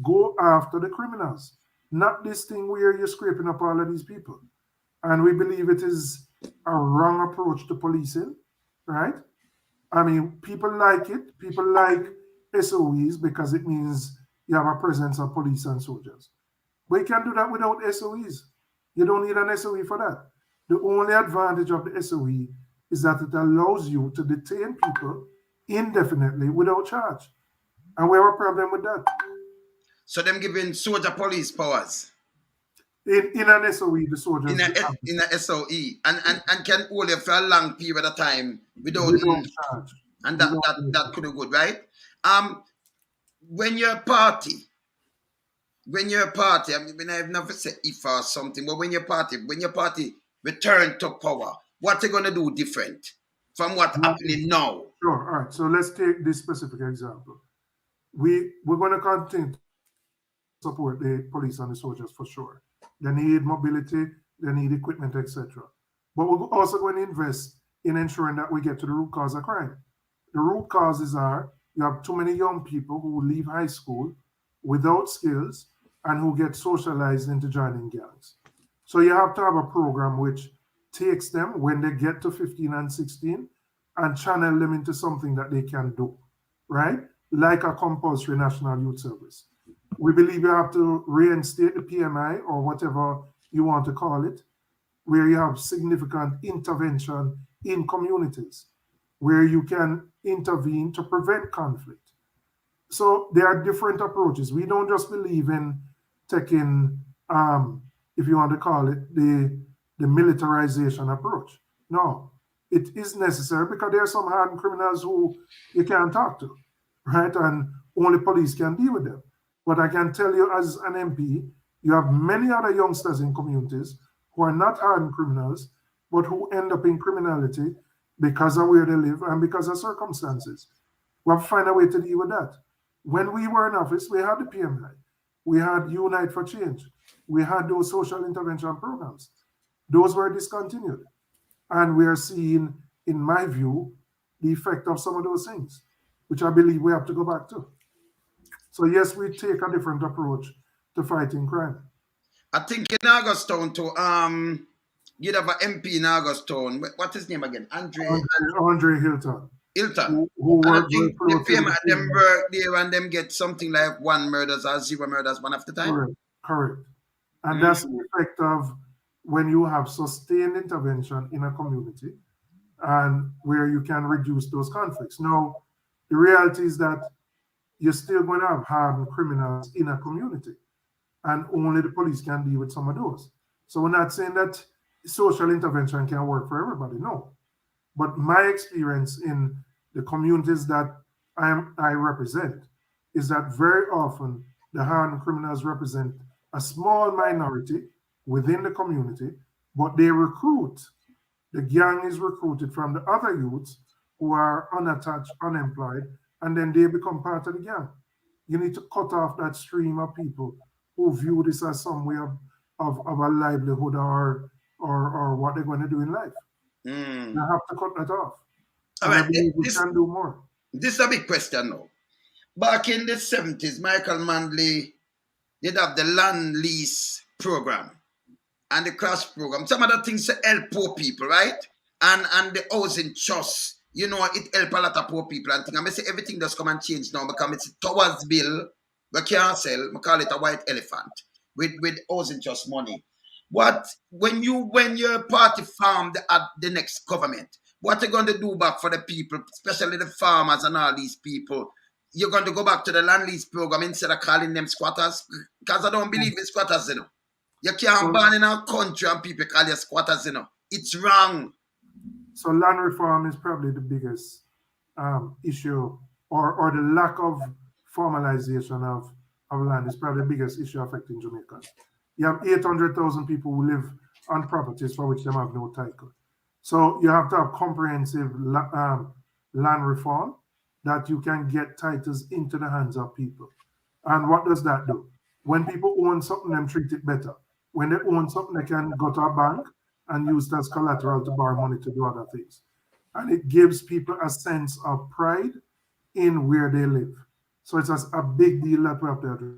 Go after the criminals, not this thing where you're scraping up all of these people. And we believe it is a wrong approach to policing, right? I mean, people like it. People like SOEs because it means you have a presence of police and soldiers. But you can't do that without SOEs. You don't need an SOE for that. The only advantage of the SOE is that it allows you to detain people indefinitely without charge. And we have a problem with that. So them giving soldier police powers. In an SOE, the soldiers in a SOE and can hold you for a long period of time without charge. And that could be good, right? When you're a party, I mean, I've never said if or something, but when your party return to power, what are you gonna do different from what's happening now? Sure. All right. So let's take this specific example. We're going to continue to support the police and the soldiers for sure. They need mobility, they need equipment, etc. But we're also going to invest in ensuring that we get to the root cause of crime. The root causes are you have too many young people who leave high school without skills and who get socialized into joining gangs. So you have to have a program which takes them when they get to 15 and 16 and channel them into something that they can do, right? Like a compulsory national youth service. We believe you have to reinstate the PMI or whatever you want to call it, where you have significant intervention in communities, where you can intervene to prevent conflict. So there are different approaches. We don't just believe in taking, if you want to call it, the militarization approach. No, it is necessary because there are some hardened criminals who you can't talk to, right? And only police can deal with them. But I can tell you as an MP, you have many other youngsters in communities who are not hardened criminals, but who end up in criminality because of where they live and because of circumstances. We have to find a way to deal with that. When we were in office, we had the PMI. We had Unite for Change. We had those social intervention programs. Those were discontinued. And we are seeing, in my view, the effect of some of those things, which I believe we have to go back to. So yes, we take a different approach to fighting crime. I think in Augustown too, you'd have an MP in Augustown. What's his name again? Andre Hilton. Hilton. Who I think the PM them work there and them get something like 1 murders or 0 murders one after time. Correct. And that's the effect of when you have sustained intervention in a community and where you can reduce those conflicts. Now, the reality is that you're still going to have hardened criminals in a community, and only the police can deal with some of those. So we're not saying that social intervention can work for everybody, no. But my experience in the communities that I represent is that very often the hardened criminals represent a small minority within the community, but they recruit. The gang is recruited from the other youths who are unattached, unemployed, and then they become part of the gang. You need to cut off that stream of people who view this as some way of a livelihood or what they're going to do in life. You have to cut that off. All right, we can do more. This is a big question now. Back in the 70s, Michael Manley did have the land lease program and the crash program. Some of the things to help poor people, right? And the housing trust, you know, it help a lot of poor people and things. I say everything does come and change now because it's towards bill, we can't sell, we call it a white elephant with housing trust money. What when your party formed the next government, what are you going to do back for the people, especially the farmers and all these people? You're going to go back to the land lease program instead of calling them squatters? Because I don't believe in squatters, you know. You can't ban in our country and people call you squatters, you know. It's wrong. So land reform is probably the biggest issue, or the lack of formalization of land is probably the biggest issue affecting Jamaicans. You have 800,000 people who live on properties for which they have no title. So you have to have comprehensive land reform that you can get titles into the hands of people. And what does that do? When people own something, they treat it better. When they own something, they can go to a bank and use it as collateral to borrow money to do other things. And it gives people a sense of pride in where they live. So it's a big deal that we have to address.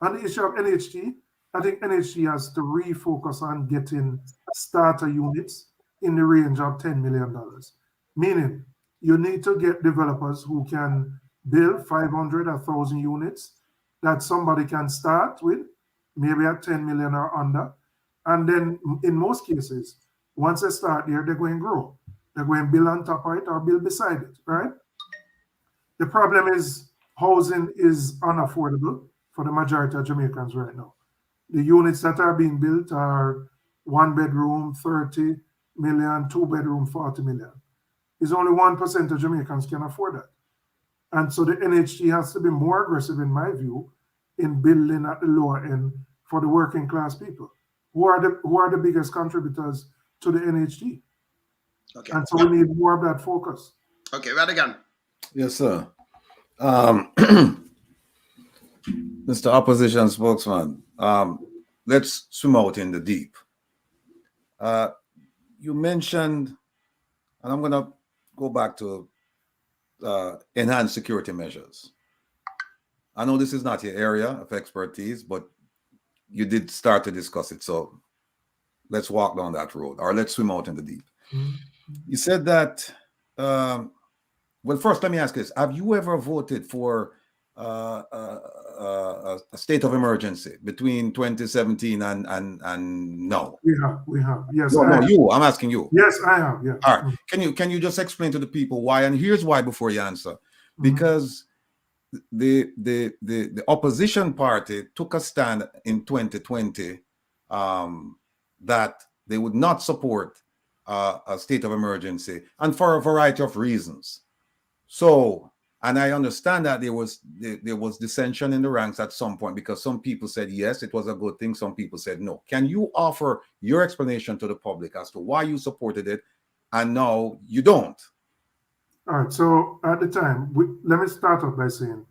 On the issue of NHT, I think NHT has to refocus on getting starter units in the range of $10 million. Meaning, you need to get developers who can build 500 or 1,000 units that somebody can start with, maybe at 10 million or under. And then in most cases, once they start there, they're going to grow. They're going to build on top of it or build beside it, right? The problem is housing is unaffordable for the majority of Jamaicans right now. The units that are being built are 1 bedroom, 30 million, 2 bedroom, 40 million. It's only 1% of Jamaicans can afford that. And so the NHG has to be more aggressive, in my view, in building at the lower end for the working class people, who are the biggest contributors to the NHG. Okay. And so we need more of that focus. Okay, Rattigan. Yes, sir. Mr. Opposition Spokesman, let's swim out in the deep. You mentioned, and I'm going to go back to enhanced security measures. I know this is not your area of expertise, but you did start to discuss it. So let's walk down that road, or let's swim out in the deep. Mm-hmm. You said that, well, first, let me ask this. Have you ever voted for a state of emergency between 2017 and now? We have. Yes. No, you. I'm asking you. Yes, I have. Yeah. All right. Can you just explain to the people why? And here's why before you answer. Because the opposition party took a stand in 2020 that they would not support a state of emergency, and for a variety of reasons. So, and I understand that there was dissension in the ranks at some point, because some people said yes, it was a good thing. Some people said no. Can you offer your explanation to the public as to why you supported it and now you don't? All right. So at the time, let me start off by saying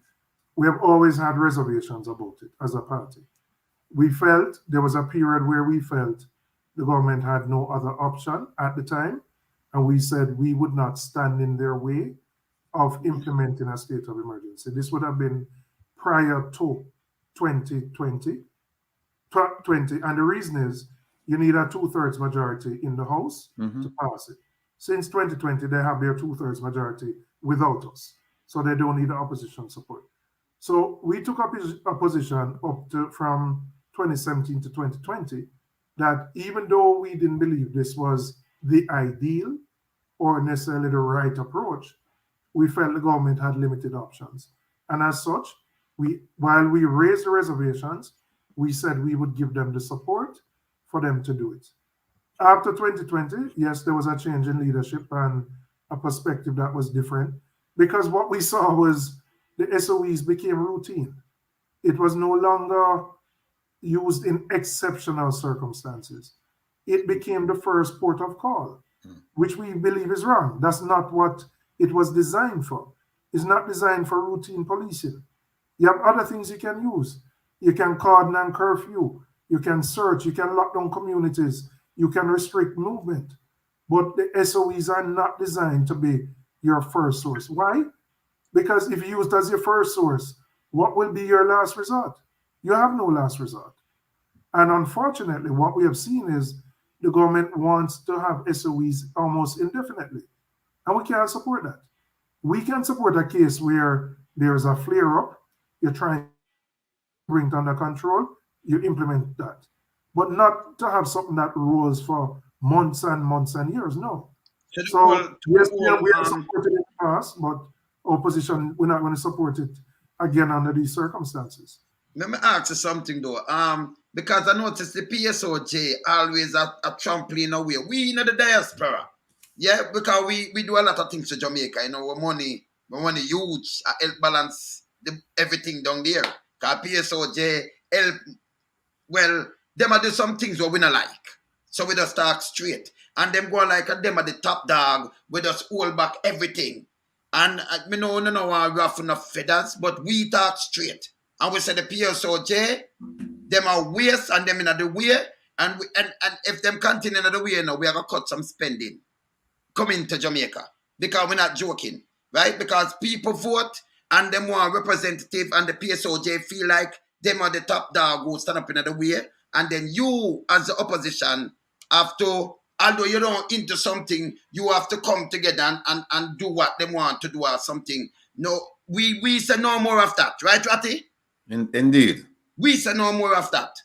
we have always had reservations about it as a party. We felt there was a period where we felt the government had no other option at the time, and we said we would not stand in their way of implementing a state of emergency. This would have been prior to 2020. And the reason is you need a 2/3 majority in the House to pass it. Since 2020, they have their 2/3 majority without us. So they don't need the opposition support. So we took up a position from 2017 to 2020 that even though we didn't believe this was the ideal or necessarily the right approach, we felt the government had limited options. And as such, while we raised the reservations, we said we would give them the support for them to do it. After 2020, yes, there was a change in leadership and a perspective that was different, because what we saw was the SOEs became routine. It was no longer used in exceptional circumstances. It became the first port of call, which we believe is wrong. That's not what it was designed for. It's not designed for routine policing. You have other things you can use. You can cordon and curfew. You can search. You can lock down communities. You can restrict movement. But the SOEs are not designed to be your first source. Why? Because if you use it as your first source, what will be your last resort? You have no last resort. And unfortunately, what we have seen is the government wants to have SOEs almost indefinitely. And we can't support that. We can support a case where there's a flare-up, you're trying to bring it under control, you implement that. But not to have something that rolls for months and months and years, no. So, yes, we have supported it in the past, but opposition, we're not going to support it again under these circumstances. Let me ask you something though. Because I noticed the PSOJ always a trampoline away. We in the diaspora. Yeah, because we do a lot of things to Jamaica. You know, our money huge, help balance everything down there. Because PSOJ help, well, them are do some things what we not like. So we just talk straight. And them go like them are the top dog. We just hold back everything. And we know rough enough feathers, but we talk straight. And we say the PSOJ, them are waste and them in the way. And if them continue in the way now, we are going to cut some spending coming to Jamaica. Because we're not joking, right? Because people vote and them want representative and the PSOJ feel like them are the top dog who stand up in the way. And then you, as the opposition, have to, although you don't into something, you have to come together and do what they want to do or something. No, we say no more of that, right, Ratty? Indeed. We say no more of that.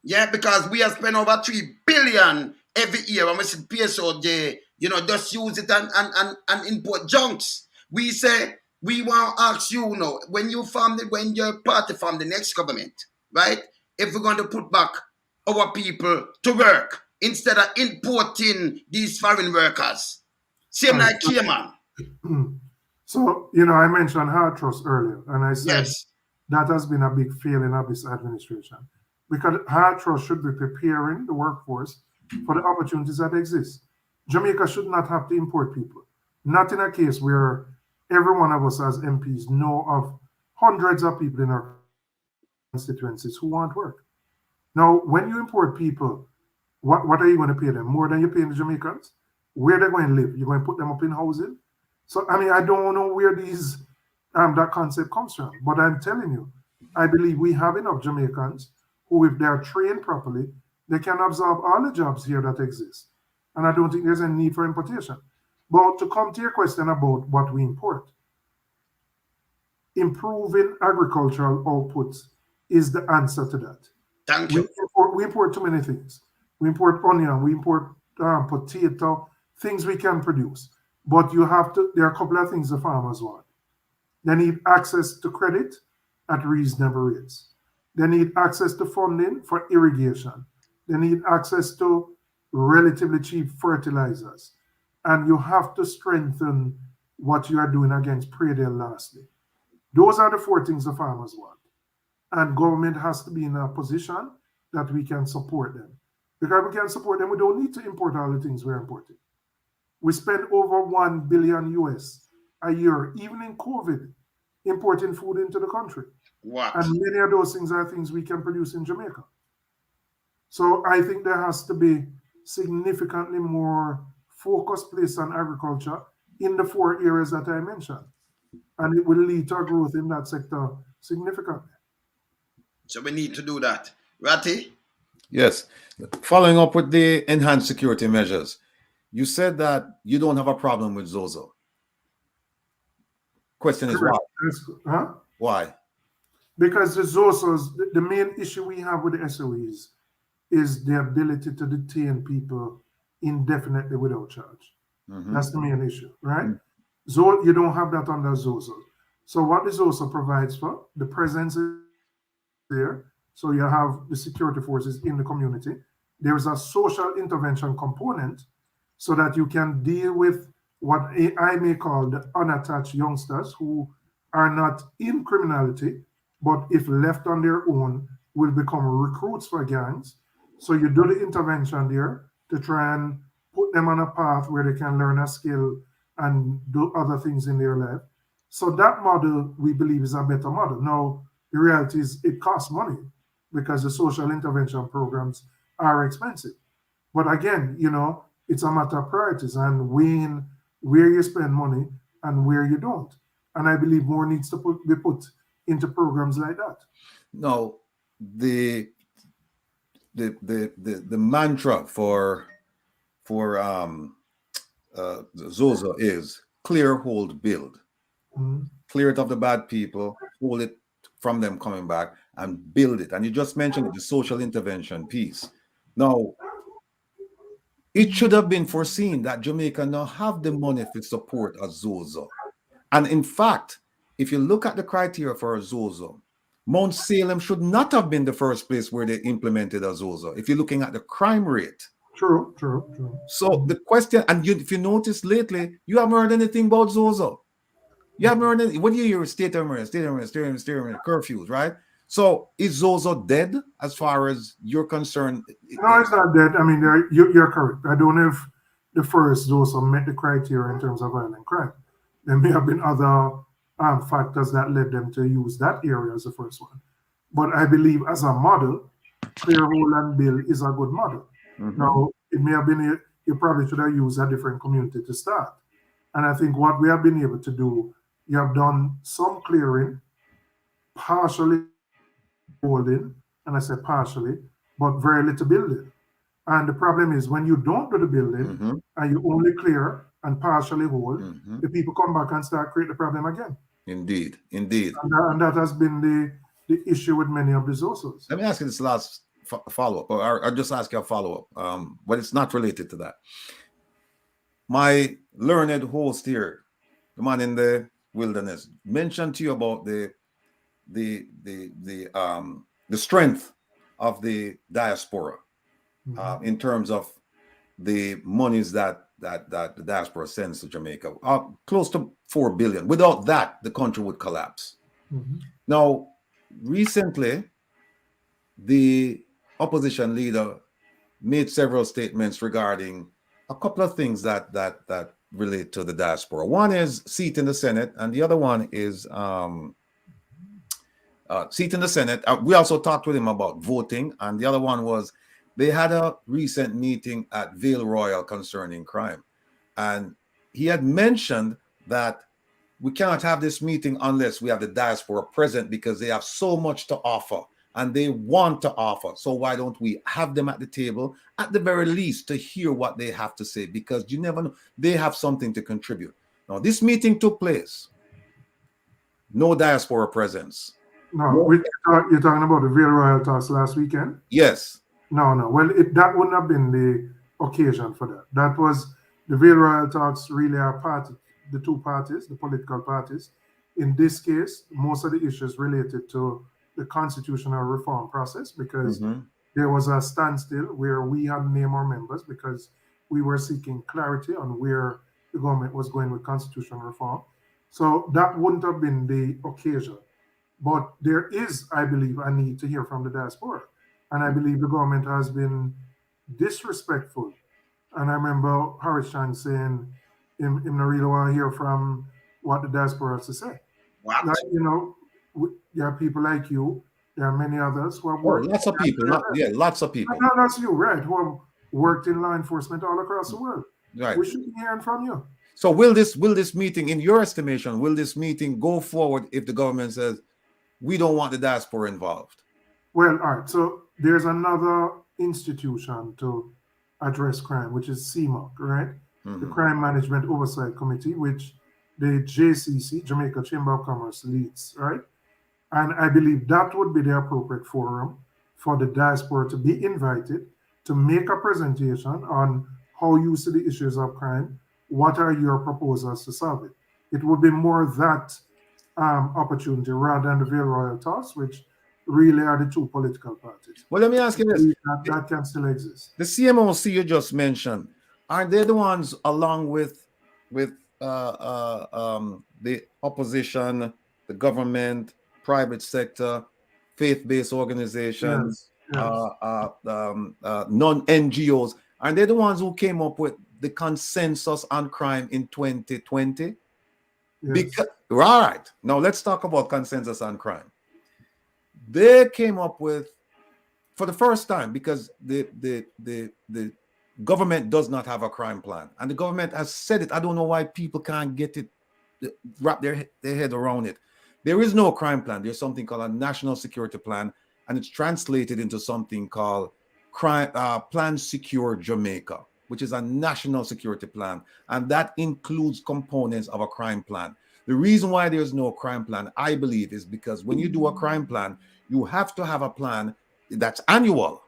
Yeah, because we have spent over 3 billion every year and we see PSOJ, just use it and import junks. We say, we want to ask you now, when your party form the next government, right? if we're going to put back our people to work instead of importing these foreign workers. Same like Cayman. So, I mentioned hard trust earlier, and I said Yes. that has been a big failing of this administration, because hard trust should be preparing the workforce for the opportunities that exist. Jamaica should not have to import people. Not in a case where every one of us as MPs know of hundreds of people in our constituencies who want work. Now, when you import people, what are you going to pay them? More than you're paying the Jamaicans? Where they're going to live? You're going to put them up in housing? So, I don't know where that concept comes from. But I'm telling you, I believe we have enough Jamaicans who, if they're trained properly, they can absorb all the jobs here that exist. And I don't think there's any need for importation. But to come to your question about what we import, improving agricultural outputs is the answer to that. Thank you. We import too many things. We import onion, we import potato, things we can produce. But there are a couple of things the farmers want. They need access to credit at reasonable rates. They need access to funding for irrigation. They need access to relatively cheap fertilizers. And you have to strengthen what you are doing against predatory lastly. Those are the 4 things the farmers want. And government has to be in a position that we can support them. Because we can support them, we don't need to import all the things we're importing. We spend over $1 billion US a year, even in COVID, importing food into the country. What? And many of those things are things we can produce in Jamaica. So I think there has to be significantly more focus placed on agriculture in the 4 areas that I mentioned. And it will lead to a growth in that sector significantly. So we need to do that. Ratty? Yes. Following up with the enhanced security measures, you said that you don't have a problem with Zozo. Question is why? Huh? Why? Because the Zozos, the main issue we have with the SOEs is the ability to detain people indefinitely without charge. That's the main issue, right? So you don't have that under Zozo. So what the Zozo provides for, the presence is there. So you have the security forces in the community. There is a social intervention component so that you can deal with what I may call the unattached youngsters who are not in criminality, but if left on their own, will become recruits for gangs. So you do the intervention there to try and put them on a path where they can learn a skill and do other things in their life. So that model, we believe, is a better model. Now, the reality is it costs money because the social intervention programs are expensive. But again, it's a matter of priorities and weighing where you spend money and where you don't. And I believe more needs to be put into programs like that. No, the mantra for Zozo is clear, hold, build. Clear it of the bad people, hold it from them coming back, and build it. And you just mentioned the social intervention piece. Now, it should have been foreseen that Jamaica now have the money to support a Zozo. And in fact, if you look at the criteria for a Zozo, Mount Salem should not have been the first place where they implemented a Zozo. If you're looking at the crime rate. True. So the question, and if you notice lately, you haven't heard anything about Zozo. You haven't heard anything. What do you hear? State of emergency, curfews, right? So is Zozo dead as far as you're concerned? No, it's not dead. I mean, you're correct. I don't know if the first Zozo met the criteria in terms of violent crime. There may have been other factors that led them to use that area as the first one. But I believe as a model, clear, hold, and build is a good model. Now, it may have been, you probably should have used a different community to start. And I think what we have been able to do, you have done some clearing, partially holding, and I said partially, but very little building. And the problem is when you don't do the building and you only clear and partially hold, the people come back and start create the problem again. Indeed. And that has been the issue with many of the Zozos. Let me ask you this last follow-up, or I'll just ask you a follow-up, but it's not related to that. My learned host here, the man in the wilderness, mentioned to you about the strength of the diaspora in terms of the monies that the diaspora sends to Jamaica, close to 4 billion. Without that, the country would collapse. Now, recently, the opposition leader made several statements regarding a couple of things that relate to the diaspora. One is seat in the Senate, and the other one is seat in the Senate. We also talked with him about voting, and the other one was they had a recent meeting at Vale Royal concerning crime, and he had mentioned that we cannot have this meeting unless we have the diaspora present because they have so much to offer and they want to offer. So why don't we have them at the table at the very least to hear what they have to say, because you never know, they have something to contribute. Now, this meeting took place. No diaspora presence. No, you're talking about the Vale Royal talks last weekend? Yes. No. Well, that wouldn't have been the occasion for that. That was the Vale Royal talks really are part of the two parties, the political parties. In this case, most of the issues related to the constitutional reform process, because there was a standstill where we had to name our members because we were seeking clarity on where the government was going with constitutional reform. So that wouldn't have been the occasion. But there is, I believe, a need to hear from the diaspora. And I believe the government has been disrespectful. And I remember Horace Chan saying, him not really want to hear from what the diaspora has to say. What? Like, there are people like you, there are many others who have worked. Lots of people. Lots of people. No, that's you, right? Who have worked in law enforcement all across the world. Right. We should be hearing from you. So will this meeting, in your estimation, will this meeting go forward if the government says, we don't want the diaspora involved? Well, all right. So there's another institution to address crime, which is CMOC, right? The Crime Management Oversight Committee, which the JCC, Jamaica Chamber of Commerce, leads, right? And I believe that would be the appropriate forum for the diaspora to be invited to make a presentation on how you see the issues of crime. What are your proposals to solve it? It would be more that opportunity rather than the Vale Royal talks, which really are the two political parties. Well, let me ask you this. That can still exist. The CMOC you just mentioned, aren't they the ones along with the opposition, the government, private sector, faith-based organizations, non-NGOs, aren't they the ones who came up with the consensus on crime in 2020? Yes. Right. Now let's talk about consensus on crime. They came up with, for the first time, because the government does not have a crime plan, and the government has said it. I don't know why people can't get it, wrap their head around it. There is no crime plan. There's something called a national security plan, and it's translated into something called Plan Secure Jamaica, which is a national security plan, and that includes components of a crime plan. The reason why there's no crime plan, I believe, is because when you do a crime plan, you have to have a plan that's annual.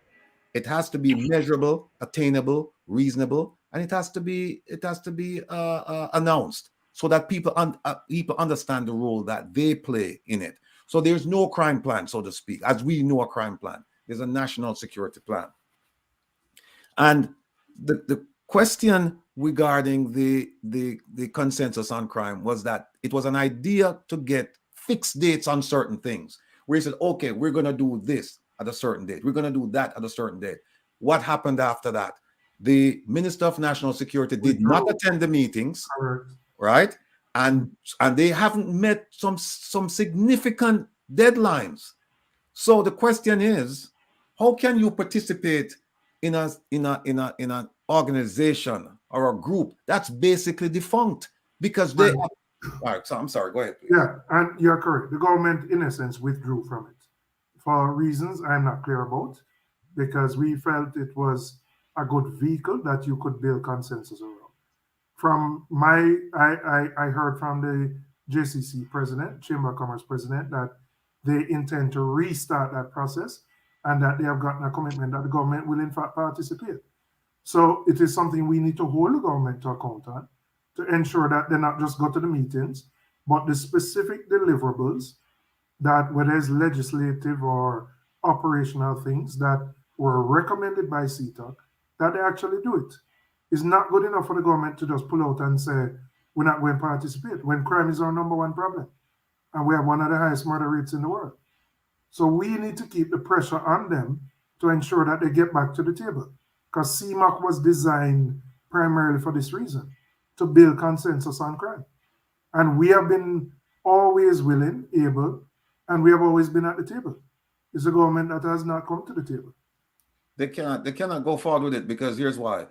It has to be measurable, attainable, reasonable, and it has to be announced so that people understand the role that they play in it. So there's no crime plan, so to speak, as we know a crime plan. There's a national security plan. And the question regarding the consensus on crime was that it was an idea to get fixed dates on certain things, where he said, okay, we're going to do this at a certain date. We're going to do that at a certain date. What happened after that? The Minister of National Security did not attend the meetings, right? And they haven't met some significant deadlines. So the question is, how can you participate in an organization or a group that's basically defunct because they all right, so I'm sorry, go ahead, please. Yeah, and you're correct. The government, in a sense, withdrew from it for reasons I'm not clear about, because we felt it was a good vehicle that you could build consensus around. From I heard from the JCC president, Chamber of Commerce president, that they intend to restart that process and that they have gotten a commitment that the government will in fact participate. So it is something we need to hold the government to account on, to ensure that they not just go to the meetings, but the specific deliverables that, whether it's legislative or operational things that were recommended by CTOC, that they actually do it. It's not good enough for the government to just pull out and say, we're not going to participate, when crime is our number one problem. And we have one of the highest murder rates in the world. So we need to keep the pressure on them to ensure that they get back to the table. Because CMOC was designed primarily for this reason, to build consensus on crime. And we have been always willing, able, and we have always been at the table. It's a government that has not come to the table. They cannot go forward with it, because here's why.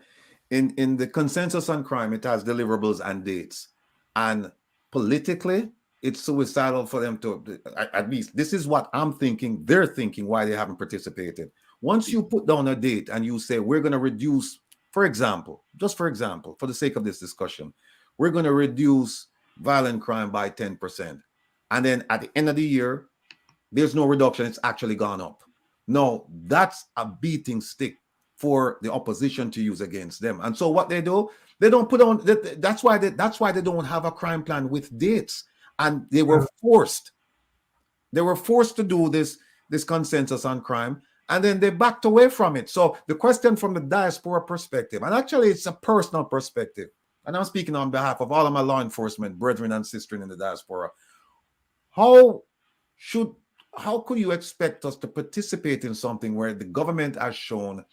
In the consensus on crime, it has deliverables and dates. And politically, it's suicidal for them to, at least this is what I'm thinking, they're thinking why they haven't participated. Once you put down a date and you say, we're going to reduce, for example, just for example, for the sake of this discussion, we're going to reduce violent crime by 10%. And then at the end of the year, there's no reduction, it's actually gone up. No, that's a beating stick for the opposition to use against them. And so what they do, they don't put on, that's why they don't have a crime plan with dates. And they were forced to do this consensus on crime, and then they backed away from it. So the question from the diaspora perspective, and actually it's a personal perspective, and I'm speaking on behalf of all of my law enforcement brethren and sisters in the diaspora, how could you expect us to participate in something where the government has shown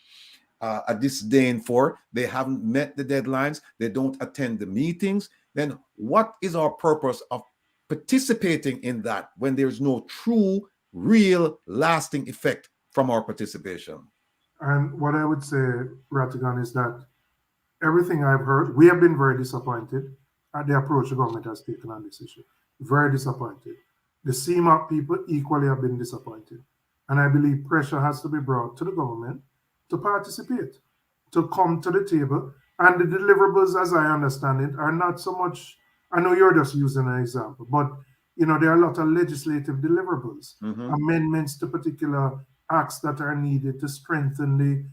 a disdain for, they haven't met the deadlines, they don't attend the meetings? Then what is our purpose of participating in that when there's no true, real, lasting effect from our participation? And what I would say, Rattigan, is that everything I've heard, we have been very disappointed at the approach the government has taken on this issue. Very disappointed. The CMOC people equally have been disappointed. And I believe pressure has to be brought to the government to participate, to come to the table. And the deliverables, as I understand it, are not so much, I know you're just using an example, but there are a lot of legislative deliverables, amendments to particular acts that are needed to strengthen the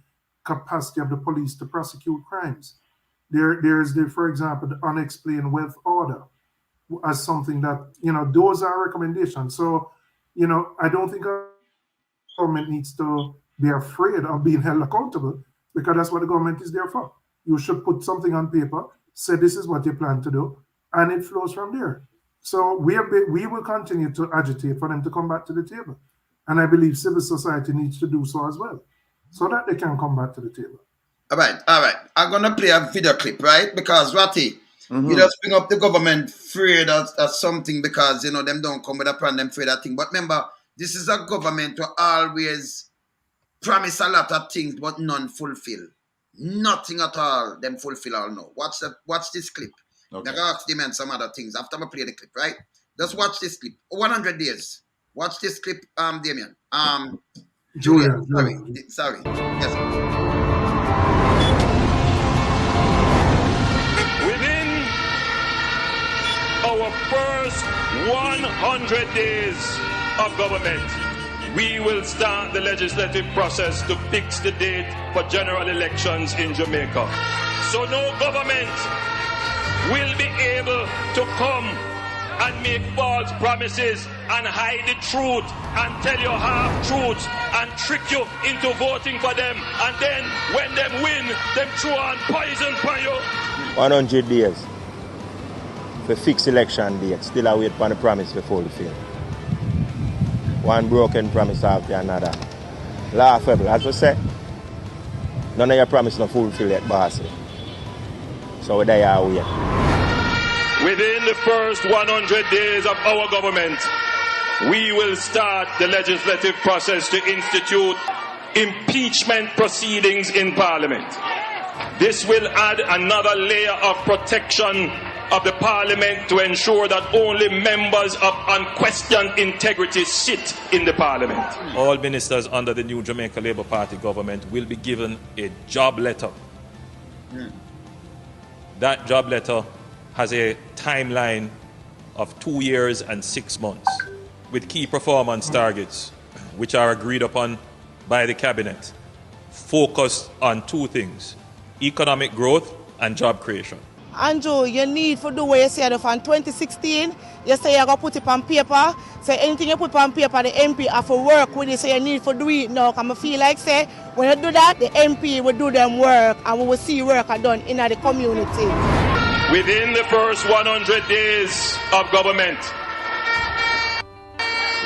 capacity of the police to prosecute crimes. There's for example, the unexplained wealth order as something that, those are recommendations. So, I don't think our government needs to be afraid of being held accountable, because that's what the government is there for. You should put something on paper, say this is what you plan to do, and it flows from there. So we will continue to agitate for them to come back to the table. And I believe civil society needs to do so as well, so that they can come back to the table. All right. I'm going to play a video clip, right? Because, Ratty, you just bring up the government afraid of something because, them don't come with a plan, them afraid of thing. But remember, this is a government who always promise a lot of things, but none fulfill. Nothing at all, them fulfill all now. Watch this clip. Okay. I'm going to ask them and some other things after I play the clip, right? Just watch this clip. 100 days. Watch this clip, Damien. Julian, sorry. Yes. Within our first 100 days of government, we will start the legislative process to fix the date for general elections in Jamaica. So no government will be able to come and make false promises and hide the truth and tell you half-truths and trick you into voting for them, and then when them win, them throw on poison for you. 100 days for fixed election date, still I wait for the promise to fulfill. One broken promise after another. Laughable, as we say. None of your promise not fulfill yet, bossy. So we there are wait. Within the first 100 days of our government, we will start the legislative process to institute impeachment proceedings in Parliament. This will add another layer of protection of the Parliament to ensure that only members of unquestioned integrity sit in the Parliament. All ministers under the new Jamaica Labour Party government will be given a job letter. That job letter has a timeline of 2 years and 6 months with key performance targets which are agreed upon by the cabinet, focused on two things: economic growth and job creation. Andrew, you need to do what you said from 2016. You say you're going to put it on paper. So anything you put on paper, the MP have to work with it, so you need to do it now. Because I feel like, say, when you do that, the MP will do them work, and we will see work done in the community. Within the first 100 days of government,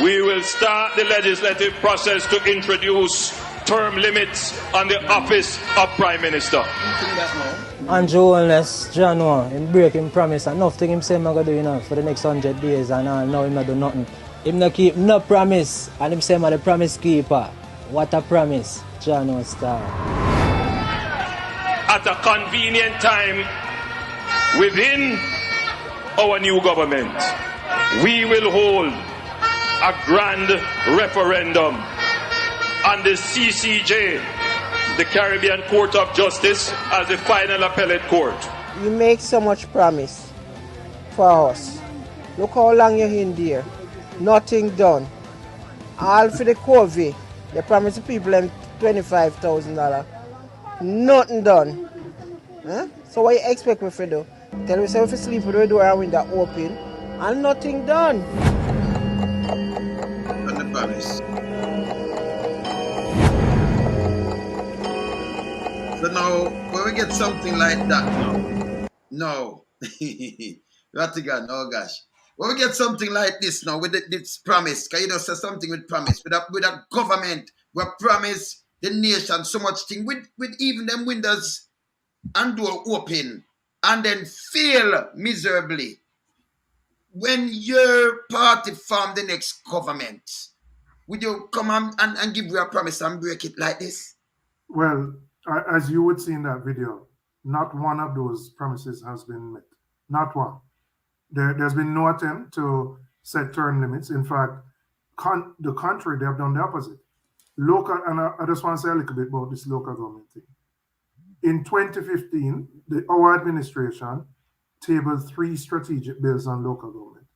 we will start the legislative process to introduce term limits on the office of Prime Minister. Andrew Holness, January, him break him promise. Enough thing him say I'm gonna do, you know, for the next 100 days, and now him not do nothing. Him not keep no promise, and him say I'm the promise keeper. What a promise, January star. At a convenient time within our new government, we will hold a grand referendum on the CCJ, the Caribbean Court of Justice, as the final appellate court. You make so much promise for us. Look how long you're in there. Nothing done. All for the COVID. They promised the people them $25,000. Nothing done. Huh? So what you expect me to do? Tell me if you sleep with the door and window open and nothing done. On the promise. So now, when we get something like that no. Rattigan, oh gosh. When we get something like this now, with this promise, can you just say something with promise? With a government, we promise the nation so much thing, with even them windows and door open, and then fail miserably. When your party form the next government, would you come and give you a promise and break it like this? Well, as you would see in that video, not one of those promises has been met. Not one. There's been no attempt to set term limits. In fact, the contrary, they have done the opposite. Local, and I just want to say a little bit about this local government thing. In 2015, our administration tabled 3 strategic bills on local government.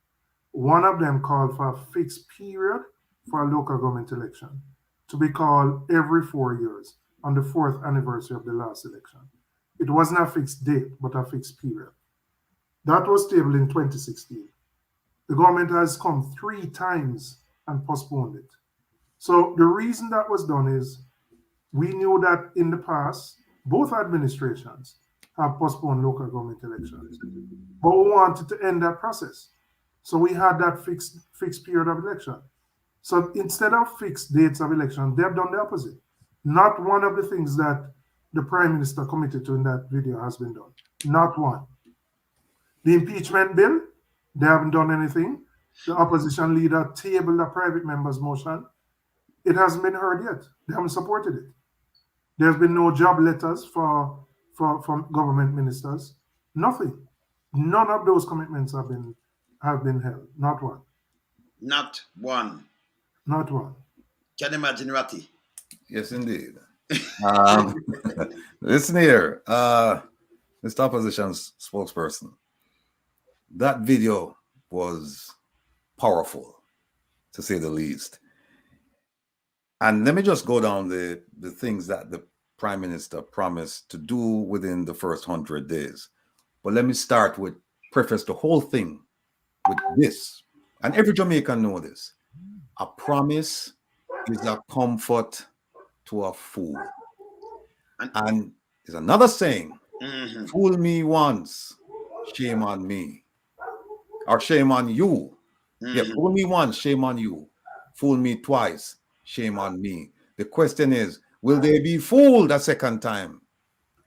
One of them called for a fixed period for a local government election to be called every 4 years on the 4th anniversary of the last election. It wasn't a fixed date, but a fixed period. That was tabled in 2016. The government has come 3 times and postponed it. So the reason that was done is we knew that in the past, both administrations have postponed local government elections, but we wanted to end that process. So we had that fixed period of election. So instead of fixed dates of election, they've done the opposite. Not one of the things that the Prime Minister committed to in that video has been done. Not one. The impeachment bill, they haven't done anything. The opposition leader tabled a private member's motion. It hasn't been heard yet. They haven't supported it. There's been no job letters from government ministers. Nothing. None of those commitments have been held. Not one. Not one. Not one. Can you imagine, Ratty? Yes, indeed. Listen here, Mr. Opposition's spokesperson. That video was powerful, to say the least. And let me just go down the things that the Prime Minister promised to do within the first 100 days. But let me start with, preface the whole thing with this. And every Jamaican knows this. A promise is a comfort to a fool. And there's another saying, fool me once, shame on me. Or shame on you. Yeah, fool me once, shame on you. Fool me twice, shame on me. The question is, will they be fooled a second time?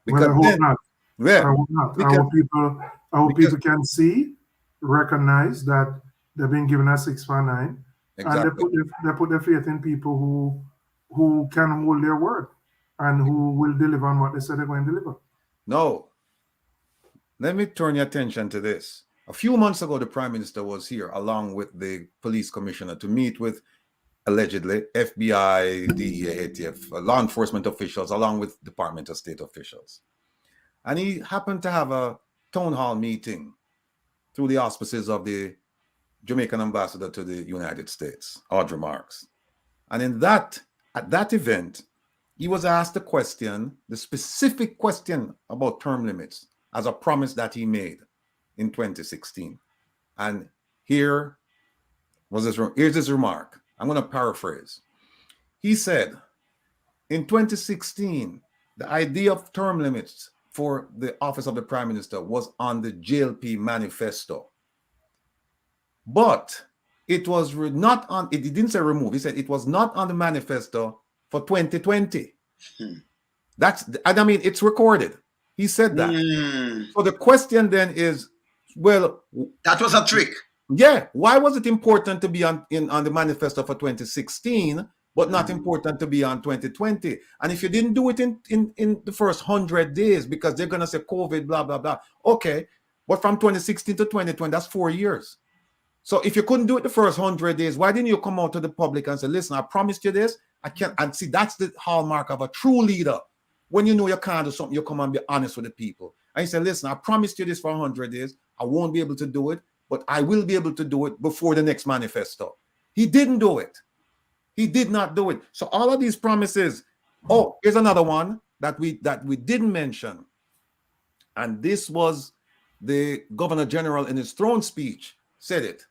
Because well, I hope not. Yeah, I hope not. Our people can see, recognize that they've been given a 649, exactly. And they put their faith in people who can hold their word and who will deliver on what they said they're going to deliver. No. Let me turn your attention to this. A few months ago, the Prime Minister was here along with the police commissioner to meet with, allegedly, FBI, DEA, ATF, law enforcement officials, along with Department of State officials. And he happened to have a town hall meeting through the auspices of the Jamaican ambassador to the United States, Audrey Marks. And at that event, he was asked the specific question about term limits as a promise that he made in 2016. And here Here's his remark. I'm going to paraphrase. He said, in 2016, the idea of term limits for the office of the Prime Minister was on the JLP manifesto. But it was not on, it didn't say remove, he said it was not on the manifesto for 2020. And I mean, it's recorded. He said that. So the question then is, well, that was a trick. Yeah. Why was it important to be on the manifesto for 2016, but not important to be on 2020? And if you didn't do it in the first 100 days, because they're going to say COVID, blah, blah, blah. Okay. But from 2016 to 2020, that's 4 years. So if you couldn't do it the first 100 days, why didn't you come out to the public and say, listen, I promised you this. I can't. And see, that's the hallmark of a true leader. When you know you can't do something, you come and be honest with the people. And you say, listen, I promised you this for 100 days. I won't be able to do it, but I will be able to do it before the next manifesto. He didn't do it. He did not do it. So all of these promises. Oh, here's another one that we didn't mention. And this was the Governor General in his throne speech said it,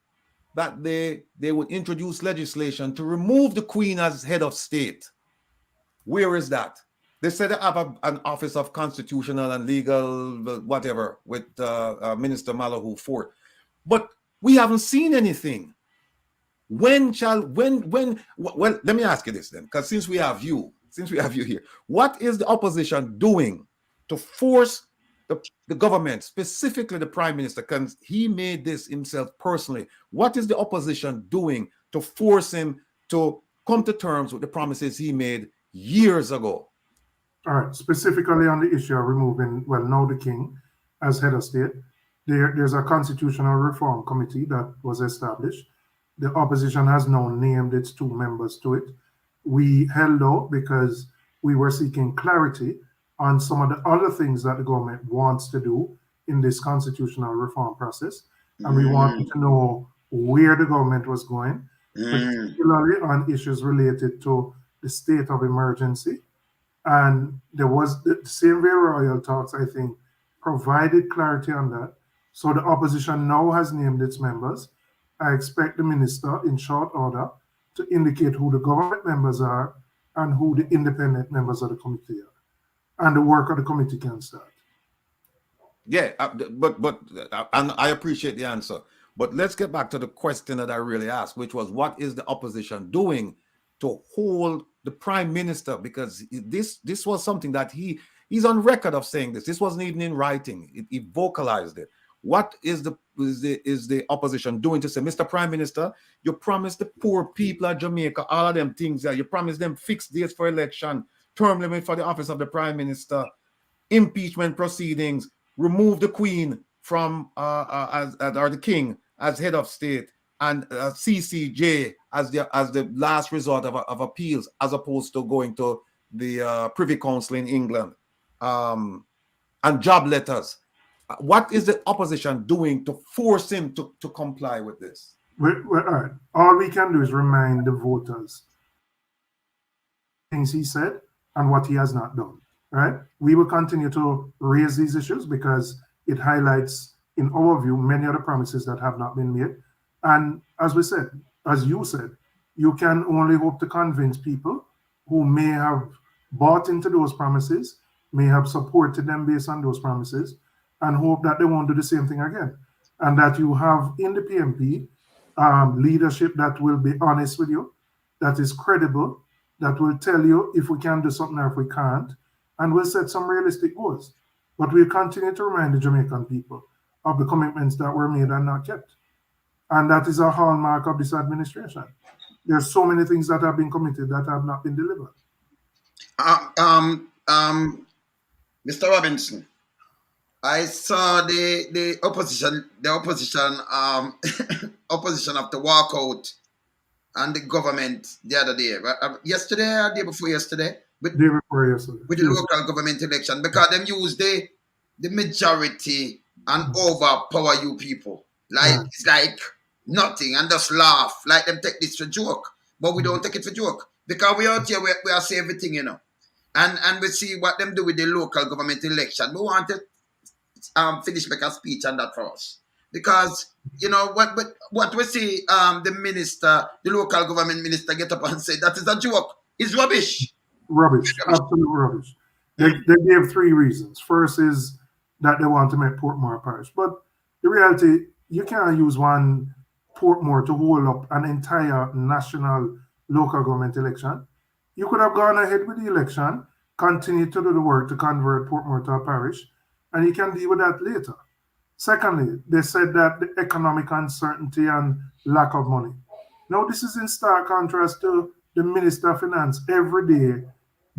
that they would introduce legislation to remove the Queen as head of state. Where is that? They said they have an Office of Constitutional and Legal, whatever, with Minister Malahoo Fort. But we haven't seen anything. Well, let me ask you this then, because since we have you here, what is the opposition doing to force the government, specifically the Prime Minister, because he made this himself personally? What is the opposition doing to force him to come to terms with the promises he made years ago? All right, specifically on the issue of removing, well, now the King as head of state, there's a constitutional reform committee that was established. The opposition has now named its 2 members to it. We held out because we were seeking clarity on some of the other things that the government wants to do in this constitutional reform process. And we wanted to know where the government was going, particularly on issues related to the state of emergency. And there was the same way Royal Talks, I think, provided clarity on that. So the opposition now has named its members. I expect the minister in short order to indicate who the government members are and who the independent members of the committee are. And the work of the committee can start. Yeah, but and I appreciate the answer. But let's get back to the question that I really asked, which was, what is the opposition doing to hold the Prime Minister? Because this was something that he's on record of saying this. This wasn't even in writing. He vocalized it. What is the opposition doing to say, Mr. Prime Minister, you promised the poor people of Jamaica all of them things there. You promised them fixed dates for election, term limit for the office of the Prime Minister, impeachment proceedings, remove the Queen from or the King as head of state, and CCJ as the last resort of appeals, as opposed to going to the Privy Council in England, and job letters. What is the opposition doing to force him to comply with this? Well, all right. All we can do is remind the voters things he said and what he has not done. Right? We will continue to raise these issues because it highlights, in our view, many of the promises that have not been made. And as we said, as you said, you can only hope to convince people who may have bought into those promises, may have supported them based on those promises, and hope that they won't do the same thing again. And that you have in the PMP leadership that will be honest with you, that is credible, that will tell you if we can do something or if we can't, and will set some realistic goals. But we'll continue to remind the Jamaican people of the commitments that were made and not kept. And that is a hallmark of this administration. There are so many things that have been committed that have not been delivered. Mr. Robinson, I saw the opposition opposition have to walk out and the government the other day, yesterday or day before yesterday, with the local government election, because them use the majority and overpower you people. Like it's like nothing and just laugh. Like them take this for joke. But we don't take it for joke. Because we out here we are say everything, you know. And we see what them do with the local government election. We want to finish make a speech on that for us. Because you know what we see the minister, the local government minister get up and say that is a joke. It's rubbish. Rubbish, absolute rubbish. They gave three reasons. First is that they want to make Portmore a parish. But the reality, you can't use one Portmore to hold up an entire national local government election. You could have gone ahead with the election, continue to do the work to convert Portmore to a parish, and you can deal with that later. Secondly, they said that the economic uncertainty and lack of money. Now, this is in stark contrast to the Minister of Finance every day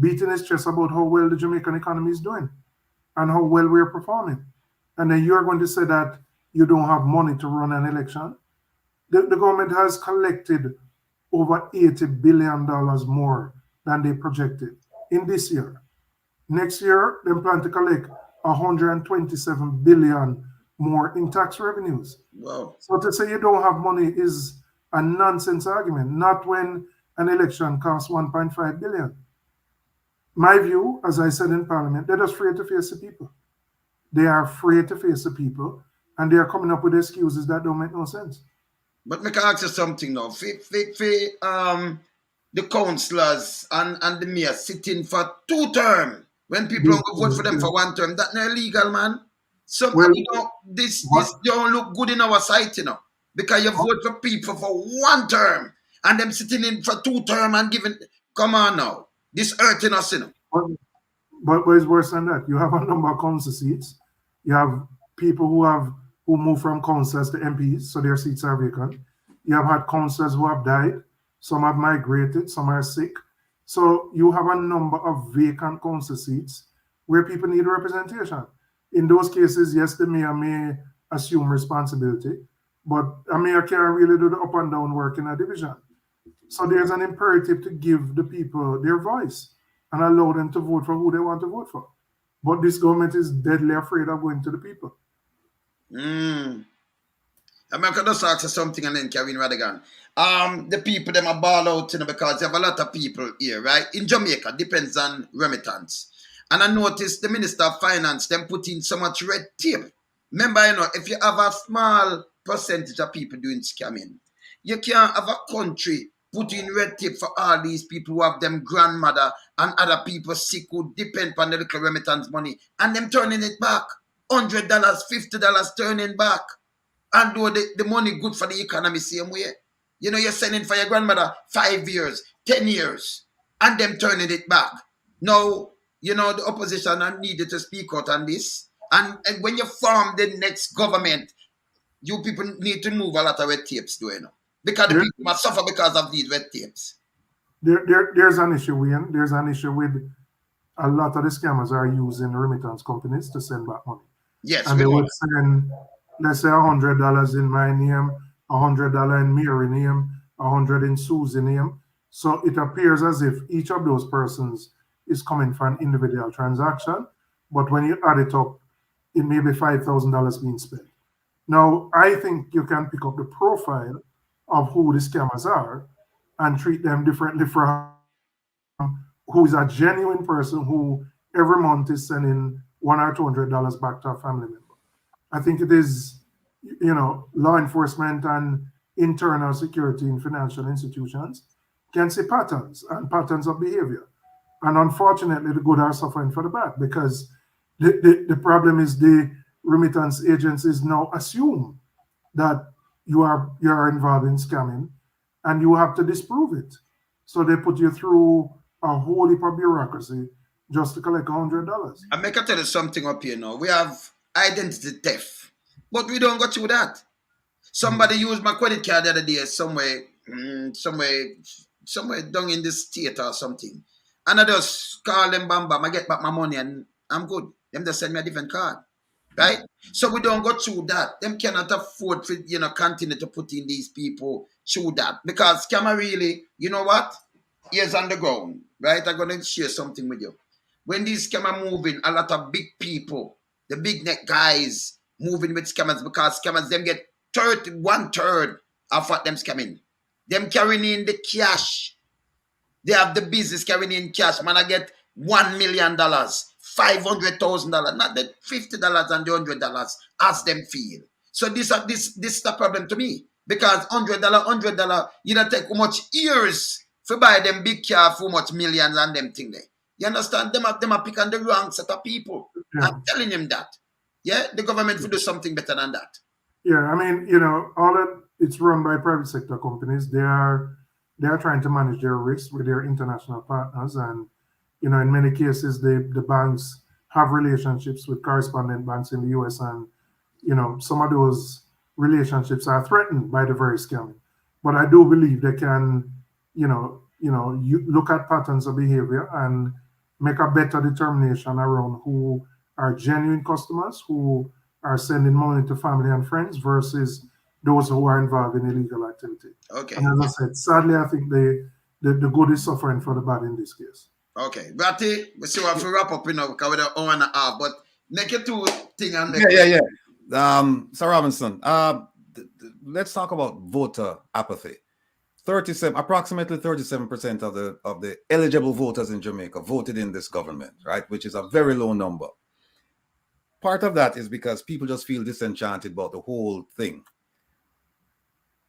beating his chest about how well the Jamaican economy is doing and how well we're performing. And then you're going to say that you don't have money to run an election. The government has collected over $80 billion more than they projected in this year. Next year, they plan to collect 127 billion more in tax revenues. Wow. So to say you don't have money is a nonsense argument, not when an election costs 1.5 billion. My view, as I said in Parliament, they're just afraid to face the people. They are afraid to face the people, and they are coming up with excuses that don't make no sense. But me can ask you something now. The councillors and the mayor sitting for 2 terms when people don't vote for them for 1 term, that's not illegal, man. So this don't look good in our sight, you know, because you vote for people for 1 term and them sitting in for 2 terms and giving. Come on now, this hurting us, you know. But it's worse than that. You have a number of council seats. You have people who move from councillors to MPs, so their seats are vacant. You have had councillors who have died. Some have migrated. Some are sick. So you have a number of vacant council seats where people need representation. In those cases, yes, the mayor may assume responsibility, but a mayor can't really do the up and down work in a division. So there's an imperative to give the people their voice and allow them to vote for who they want to vote for. But this government is deadly afraid of going to the people. I'm going to just ask you something and then Kevin Rattigan. The people, them are ball out, you know, because you have a lot of people here, right? In Jamaica, depends on remittance. And I noticed the Minister of Finance, them put in so much red tape. Remember, you know, if you have a small percentage of people doing scamming, you can't have a country put in red tape for all these people who have them grandmother and other people sick who depend on the little remittance money and them turning it back. $100, $50 turning back. And though the money good for the economy same way. You know, you're sending for your grandmother 5 years, 10 years, and them turning it back. Now, you know, the opposition are needed to speak out on this. And when you form the next government, you people need to move a lot of red tapes, do you know? Because the people must suffer because of these red tapes. There's an issue, Wayne. There's an issue with a lot of the scammers are using remittance companies to send back money. Yes, and they would send, let's say, $100 in my name, $100 in Mary's name, $100 in Susie's name. So it appears as if each of those persons is coming for an individual transaction. But when you add it up, it may be $5,000 being spent. Now, I think you can pick up the profile of who the scammers are and treat them differently from who is a genuine person who every month is sending $100 or $200 back to a family member. I think it is, you know, law enforcement and internal security in financial institutions can see patterns and patterns of behavior. And unfortunately, the good are suffering for the bad because the problem is the remittance agencies now assume that you are involved in scamming and you have to disprove it. So they put you through a whole heap of bureaucracy just to collect $100. I make I tell you something up here now. We have identity theft, but we don't go through that. Somebody used my credit card the other day somewhere down in the state or something. And I just call them, bam, bam, I get back my money and I'm good. Them just send me a different card. Right? So we don't go through that. Them cannot afford to, you know, continue to put in these people through that. Because scammer really, you know what? Ears on the ground. Right? I'm going to share something with you. When these scammers moving, a lot of big people, the big neck guys moving with scammers because scammers, them get 1/3 of what them scamming. Them carrying in the cash. They have the business carrying in cash. Man, I get $1 million, $500,000, not the $50 and the $100 as them feel. So this is the problem to me. Because $100, you don't take how much years to buy them big car for much millions and them thing there. You understand? Them are picking the wrong set of people. Yeah. I'm telling him that. Yeah, the government will do something better than that. Yeah, I mean, all that it's run by private sector companies. They are trying to manage their risks with their international partners, and in many cases, the banks have relationships with correspondent banks in the US, and some of those relationships are threatened by the very scamming. But I do believe they can, you look at patterns of behavior and make a better determination around who are genuine customers, who are sending money to family and friends versus those who are involved in illegal activity. Okay. And as I said, sadly, I think the good is suffering for the bad in this case. Okay. Ratty, we see what we wrap up because we're an hour and a half, but make it two thing and Sir Robinson, let's talk about voter apathy. Approximately 37% of the eligible voters in Jamaica voted in this government, right? Which is a very low number. Part of that is because people just feel disenchanted about the whole thing.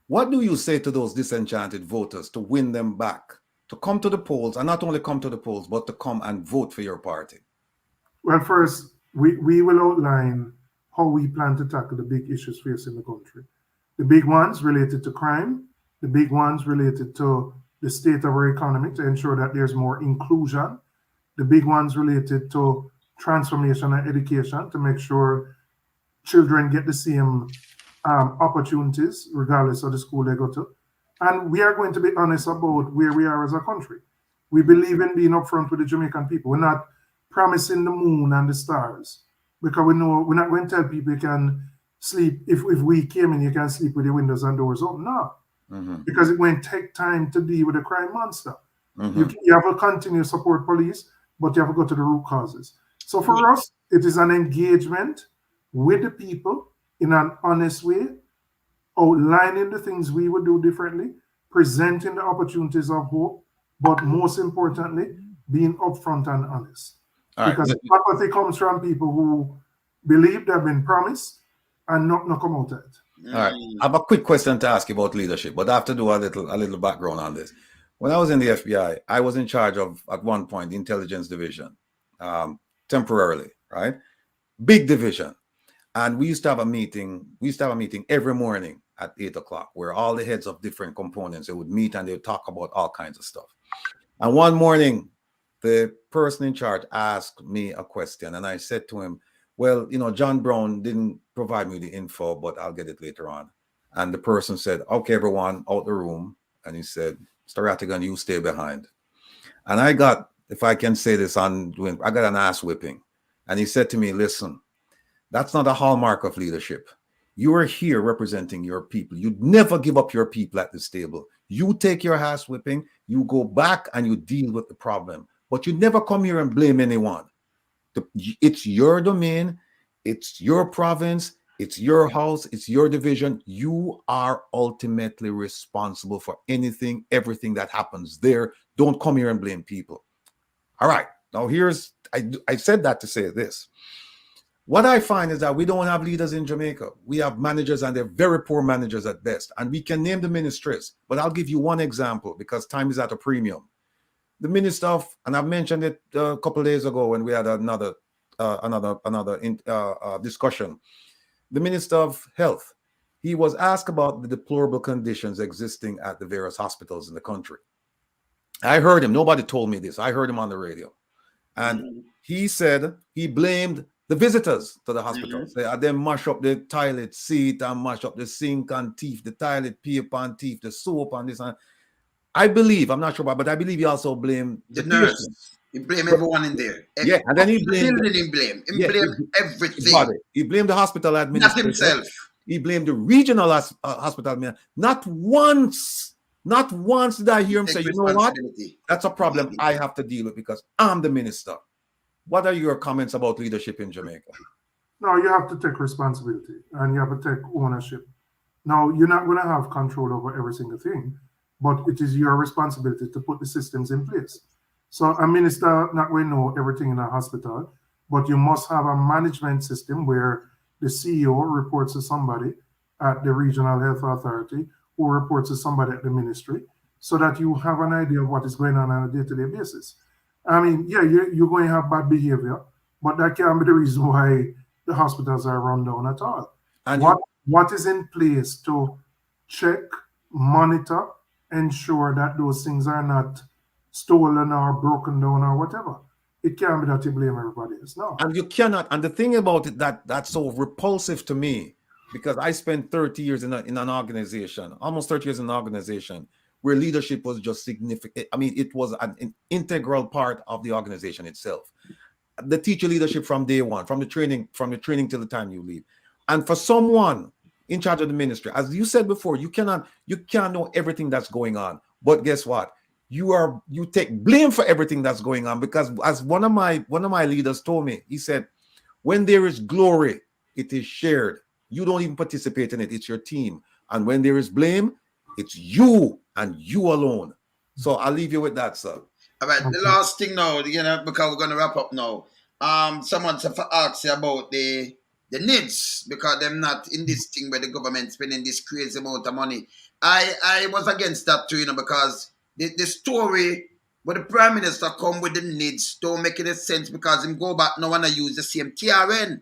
What do you say to those disenchanted voters to win them back, to come to the polls, and not only come to the polls, but to come and vote for your party? Well, first, we will outline how we plan to tackle the big issues facing the country. The big ones related to crime, the big ones related to the state of our economy to ensure that there's more inclusion, the big ones related to transformation and education to make sure children get the same opportunities regardless of the school they go to. And we are going to be honest about where we are as a country. We believe in being upfront with the Jamaican people. We're not promising the moon and the stars because we know we're not going to tell people you can sleep. If we came in, you can sleep with your windows and doors open. No, because it will take time to deal with the crime monster. You have to continue to support police, but you have to go to the root causes. So for us, it is an engagement with the people in an honest way, outlining the things we would do differently, presenting the opportunities of hope, but most importantly, being upfront and honest. Because apathy comes from people who believe they've been promised and not come out of it. All right. I have a quick question to ask you about leadership, but I have to do a little background on this. When I was in the FBI, I was in charge of, at one point, the intelligence division, temporarily, right? Big division. And we used to have a meeting. We used to have a meeting every morning at 8 o'clock where all the heads of different components, they would meet and they would talk about all kinds of stuff. And one morning, the person in charge asked me a question, and I said to him, well, John Brown didn't provide me the info, but I'll get it later on. And the person said, okay, everyone, out the room. And he said, Mr. Rattigan, you stay behind. And I got, if I can say this, I got an ass whipping. And he said to me, listen, that's not a hallmark of leadership. You are here representing your people. You'd never give up your people at this table. You take your ass whipping, you go back and you deal with the problem. But you never come here and blame anyone. It's your domain, it's your province, it's your house, it's your division. You are ultimately responsible for anything, everything that happens there. Don't come here and blame people. All right. Now I said that to say this. What I find is that we don't have leaders in Jamaica. We have managers, and they're very poor managers at best. And we can name the ministries, but I'll give you one example because time is at a premium. The minister of, and I've mentioned it a couple of days ago when we had another discussion. The Minister of Health, he was asked about the deplorable conditions existing at the various hospitals in the country. I heard him. Nobody told me this. I heard him on the radio. And he said he blamed the visitors to the hospitals. They mash up the toilet seat and mash up the sink and teeth, the toilet paper and teeth, the soap and this. And I believe, I'm not sure about, but I believe he also blamed the nurse. He blamed everyone in there. Yeah, and then he blamed everything. He blamed the hospital administrator. Not himself. He blamed the regional hospital administrator. Not once did I hear him say, you know what? That's a problem I have to deal with because I'm the minister. What are your comments about leadership in Jamaica? No, you have to take responsibility and you have to take ownership. Now, you're not going to have control over every single thing, but it is your responsibility to put the systems in place. So a minister not going to know everything in a hospital, but you must have a management system where the CEO reports to somebody at the regional health authority who reports to somebody at the ministry, so that you have an idea of what is going on a day-to-day basis. I mean, yeah, you're going to have bad behavior, but that can't be the reason why the hospitals are run down at all. And what is in place to check, monitor, ensure that those things are not stolen or broken down or whatever? It can't be that you blame everybody else. No. And you cannot. And the thing about it that's so repulsive to me, because I spent 30 years in an organization, almost 30 years in an organization where leadership was just significant. I mean, it was an integral part of the organization itself. The teacher leadership from day one, from the training till the time you leave. And for someone in charge of the ministry, as you said before, you can't know everything that's going on. But guess what? You take blame for everything that's going on, because as one of my leaders told me, he said, when there is glory, it is shared. You don't even participate in it. It's your team. And when there is blame, it's you and you alone. So I'll leave you with that, sir. All right. The last thing now, because we're going to wrap up now. Someone asked you about the needs, because they're not in this thing where the government spending this crazy amount of money. I was against that too, because the story where the Prime Minister come with the needs don't make any sense, because him go back now and use the same TRN.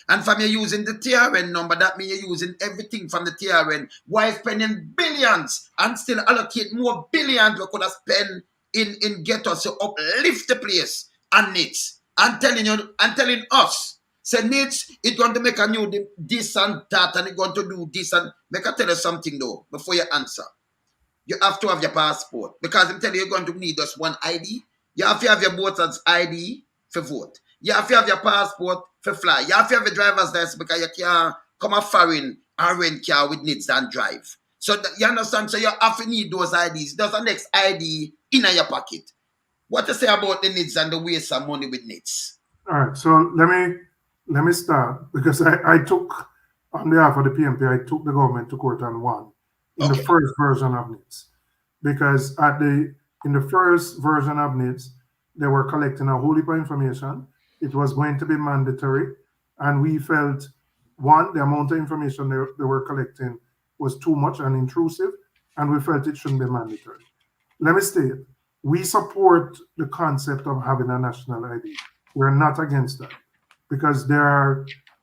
And from you using the TRN number, that means you're using everything from the TRN. Why spending billions and still allocate more billions we could have spent in get us to uplift the place and needs? And telling us, say needs, it's going to make a new this and that, and it's going to do this. And make I tell you something though, before you answer. You have to have your passport, because I'm telling you, you're going to need just one ID. You have to have your voter's ID for vote. You have to have your passport for fly. You have to have your driver's license, because you can't come a foreign and rent car with needs and drive. So you understand? So you have to need those IDs. There's the next ID in your pocket. What to say about the needs and the waste of money with needs? All right. So let me start, because I took, on behalf of the PMP, I took the government to court on one. In the first version of NIDS, because in the first version of NIDS, they were collecting a whole heap of information. It was going to be mandatory, and we felt, one, the amount of information they were collecting was too much and intrusive, and we felt it shouldn't be mandatory. Let me state, we support the concept of having a national ID. We're not against that, because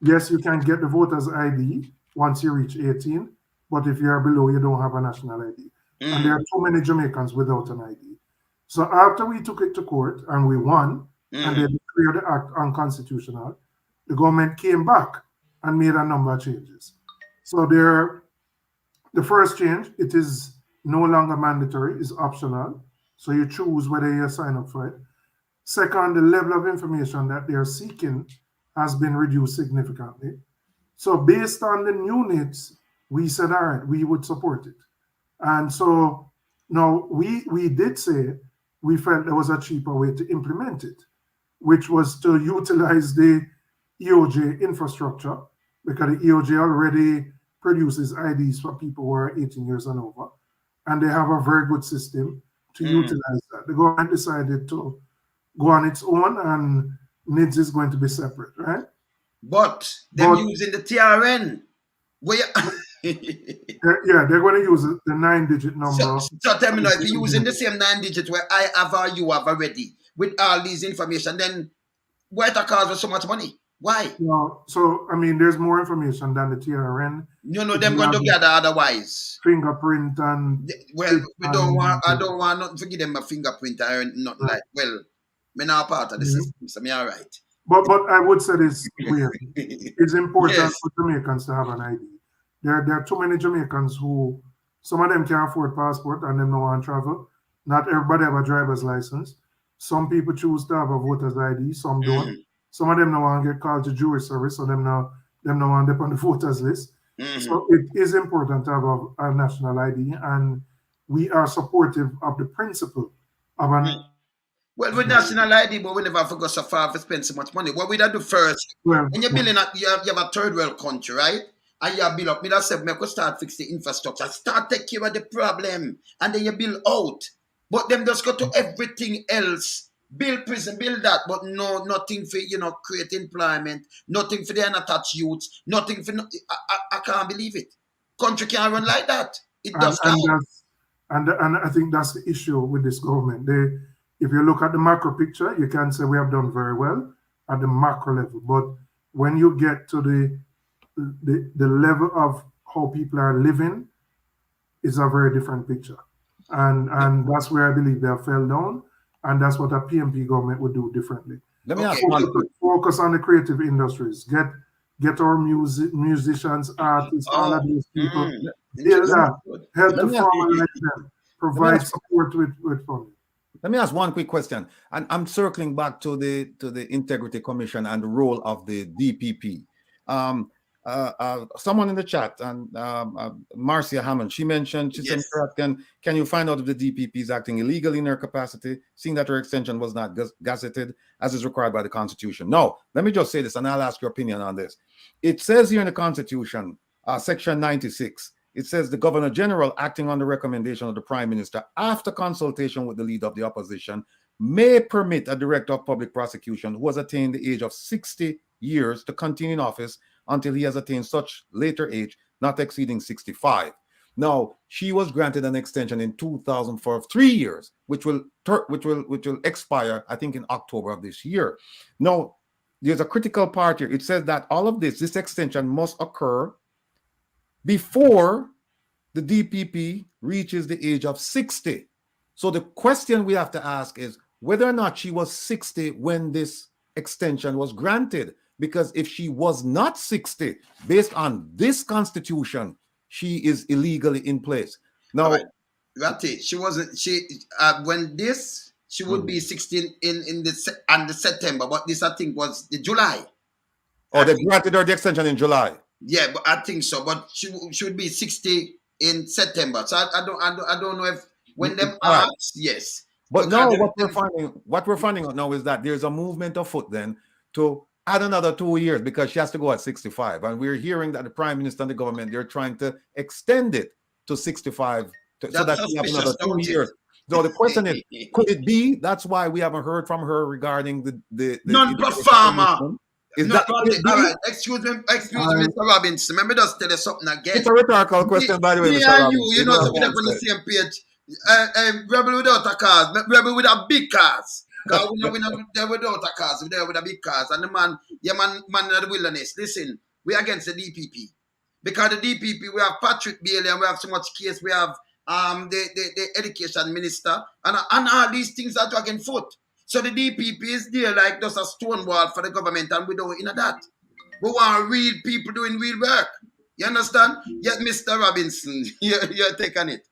yes, you can get the voter's ID once you reach 18, but if you are below, you don't have a national ID. And there are too many Jamaicans without an ID. So after we took it to court and we won, and they declared the act unconstitutional, the government came back and made a number of changes. So the first change, it is no longer mandatory, it's optional. So you choose whether you sign up for it. Second, the level of information that they're seeking has been reduced significantly. So based on the new needs, we said, all right, we would support it. And so now we did say we felt there was a cheaper way to implement it, which was to utilize the EOJ infrastructure, because the EOJ already produces IDs for people who are 18 years and over, and they have a very good system to utilize that. The government decided to go on its own, and NIDS is going to be separate, right? But they're using the TRN. Yeah, they're going to use the 9-digit number. So tell me now, if you're using the same 9-digit where I have or you have already with all these information, then why it cost so much money? Why? No, so I mean, there's more information than the TRN. You know them going to gather otherwise. Fingerprint and I don't want nothing to give them a fingerprint or nothing like. Well, me not part of the system, so me all right. But I would say this weird. It's important for Jamaicans to have an ID. There are too many Jamaicans who, some of them can't afford passport and them no want to travel. Not everybody have a driver's license. Some people choose to have a voter's ID, some don't. Some of them no want to get called to jury service, so them no want to be on the voters list. So it is important to have a national ID, and we are supportive of the principle of an. Well, with national ID, but we never forgot so far to spend so much money. What we do first, when you're building you have a third world country, right? And you build up. Me that said, we could start fix the infrastructure, start take care of the problem, and then you build out. But them just go to everything else Build prison, build that, but no, nothing for, create employment, nothing for the unattached youths, nothing for, I can't believe it. Country can't run like that. It And, just can't. and I think that's the issue with this government. If you look at the macro picture, you can say we have done very well at the macro level. But when you get to the level of how people are living, it's a very different picture. And that's where I believe they have fell down. And that's what a PMP government would do differently. Let me ask focus on the creative industries. Get our musicians, artists, all of these people. Help the farmers like them. Provide support with funding. Let me ask one quick question, and I'm circling back to the Integrity Commission and the role of the DPP. Someone in the chat, and Marcia Hammond, she mentioned, she said, can you find out if the DPP is acting illegally in her capacity, seeing that her extension was not gazetted as is required by the Constitution? No, let me just say this, and I'll ask your opinion on this. It says here in the Constitution, Section 96, it says the Governor General, acting on the recommendation of the Prime Minister, after consultation with the leader of the opposition, may permit a Director of Public Prosecution who has attained the age of 60 years to continue in office until he has attained such later age, not exceeding 65. Now, she was granted an extension in 2000 for 3 years, which will expire, I think, in October of this year. Now, there's a critical part here. It says that all of this extension must occur before the DPP reaches the age of 60. So the question we have to ask is whether or not she was 60 when this extension was granted. Because if she was not 60, based on this Constitution, she is illegally in place. Now, Ratty, she wasn't. She would be 16 in the September, but this I think was the July. Oh, they granted her the extension in July. Yeah, but I think so. But she would be 60 in September. So I don't know if when them asked, yes. But now what we're finding out now is that there's a movement afoot then to add another 2 years because she has to go at 65. And we're hearing that the Prime Minister and the government, they're trying to extend it to 65 so that she have another 2 years. So the question is, could it be? That's why we haven't heard from her regarding the non-performer. All right, excuse me, Mr. Robinson. Let me just tell you something again. It's a rhetorical question, by the way, Me Mr. and Robinson. you know, we're on the same page. Rebel without a cars, rebel with a big cars. Because we're not there without a cars, we're there with a big cars. And the man in the wilderness. Listen, we're against the DPP. Because the DPP, we have Patrick Bailey and we have so much case. We have the education minister and all these things are dragging foot. So the DPP is there like just a stone wall for the government and we don't know that. We want real people doing real work. You understand? Yes, Mr. Robinson, you're taking it.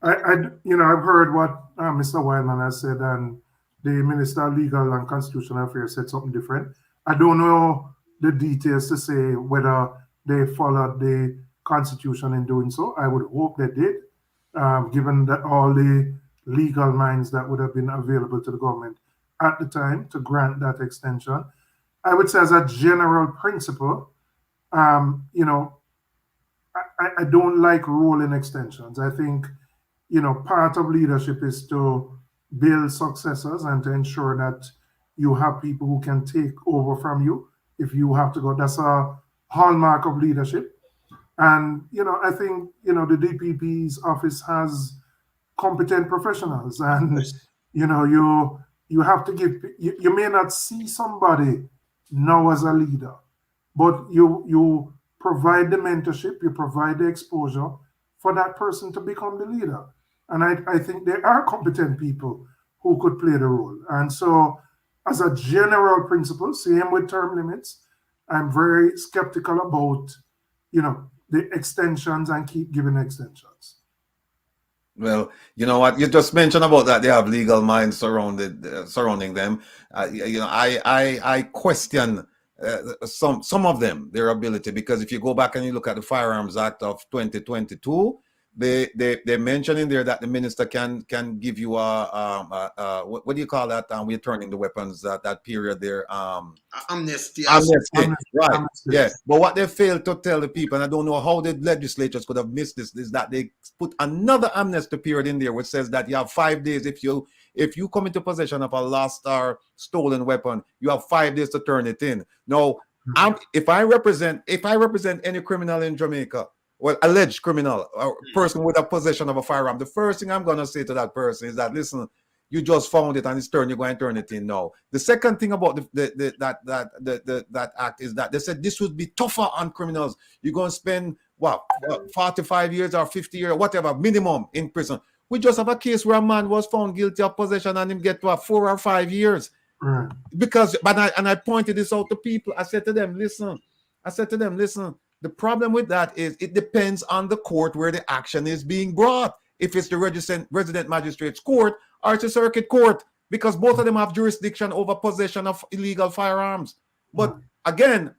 I've heard what Mr. Wildman has said, and the Minister of Legal and Constitutional Affairs said something different. I don't know the details to say whether they followed the Constitution in doing so. I would hope they did, given that all the legal minds that would have been available to the government at the time to grant that extension. I would say as a general principle, I don't like rolling extensions. I think, part of leadership is to build successors and to ensure that you have people who can take over from you if you have to go. That's a hallmark of leadership. And, I think, the DPP's office has competent professionals, and you have to give. You may not see somebody now as a leader, but you provide the mentorship, you provide the exposure for that person to become the leader. And I think there are competent people who could play the role. And so, as a general principle, same with term limits, I'm very skeptical about the extensions and keep giving extensions. Well, you know what? You just mentioned about that they have legal minds surrounding them. I question some of them, their ability, because if you go back and you look at the Firearms Act of 2022, they mention in there that the minister can give you what do you call that? We're turning the weapons that period there. Amnesty. Amnesty. Right. Amnesty. Yeah. But what they failed to tell the people, and I don't know how the legislatures could have missed this, is that they put another amnesty period in there, which says that you have 5 days if you come into possession of a lost or stolen weapon, you have 5 days to turn it in. Now, if I represent any criminal in Jamaica, well, alleged criminal or person with a possession of a firearm, the first thing I'm gonna say to that person is that, listen, you just found it and it's turned, you're going to turn it in now. The second thing about that act is that they said this would be tougher on criminals. You're going to spend 45 years or 50 years, whatever, minimum in prison. We just have a case where a man was found guilty of possession and him get to 4 or 5 years. Right. Because, I pointed this out to people. I said to them, listen, the problem with that is it depends on the court where the action is being brought. If it's the resident magistrate's court or it's a circuit court, because both of them have jurisdiction over possession of illegal firearms. But again,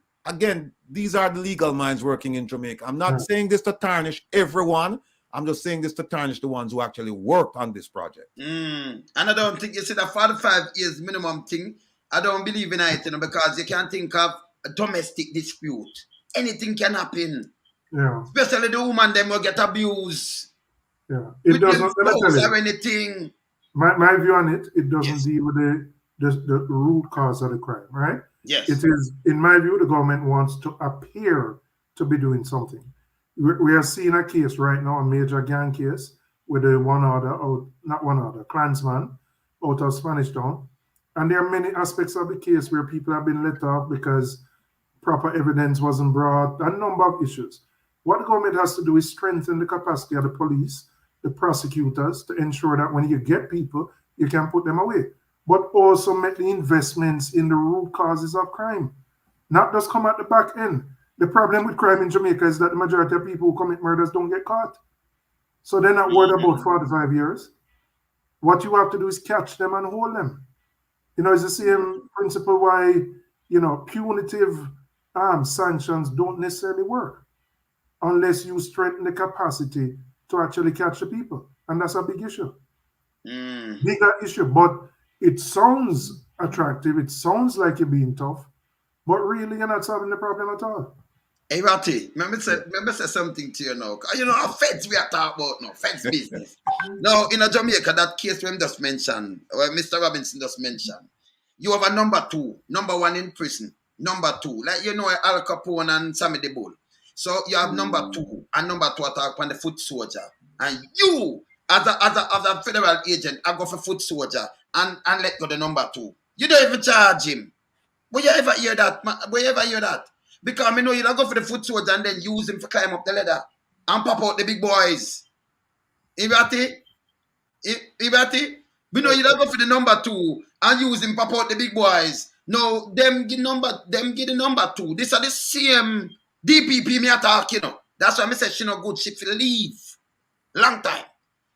these are the legal minds working in Jamaica. I'm not saying this to tarnish everyone. I'm just saying this to tarnish the ones who actually worked on this project. And I don't think you see the 45 years minimum thing. I don't believe in it, because you can't think of a domestic dispute. Anything can happen. Yeah. Especially the woman, them will get abused. Yeah. It doesn't or anything. My view on it, it doesn't deal with the root cause of the crime, right? Yes. It is, in my view, the government wants to appear to be doing something. We are seeing a case right now, a major gang case, with a Klansman out of Spanish Town. And there are many aspects of the case where people have been let off because proper evidence wasn't brought, a number of issues. What the government has to do is strengthen the capacity of the police, the prosecutors, to ensure that when you get people, you can put them away. But also make the investments in the root causes of crime. Not just come at the back end. The problem with crime in Jamaica is that the majority of people who commit murders don't get caught. So they're not worried about 45 years. What you have to do is catch them and hold them. It's the same principle why, punitive sanctions don't necessarily work unless you strengthen the capacity to actually catch the people. And that's a big issue. Bigger issue. But it sounds attractive. It sounds like you're being tough. But really, you're not solving the problem at all. Hey, Ratty, remember say something to you now. Our feds we are talking about now, feds business. Now, in Jamaica, that case we just mentioned, or Mr. Robinson just mentioned, you have a number 2, number 1 in prison, number 2, like Al Capone and Sammy the Bull. So you have number 2 and number 2 attack on the foot soldier. And you, as a federal agent, I go for foot soldier and let go the number 2. You don't even charge him. Will you ever hear that? Because I know you don't go for the foot soldier and then use him for climb up the ladder and pop out the big boys. Ibati? We know you don't go for the number 2 and use him pop out the big boys. No, them give the number 2. These are the same DPP me attack, That's why I said she no good, she feel leave. Long time.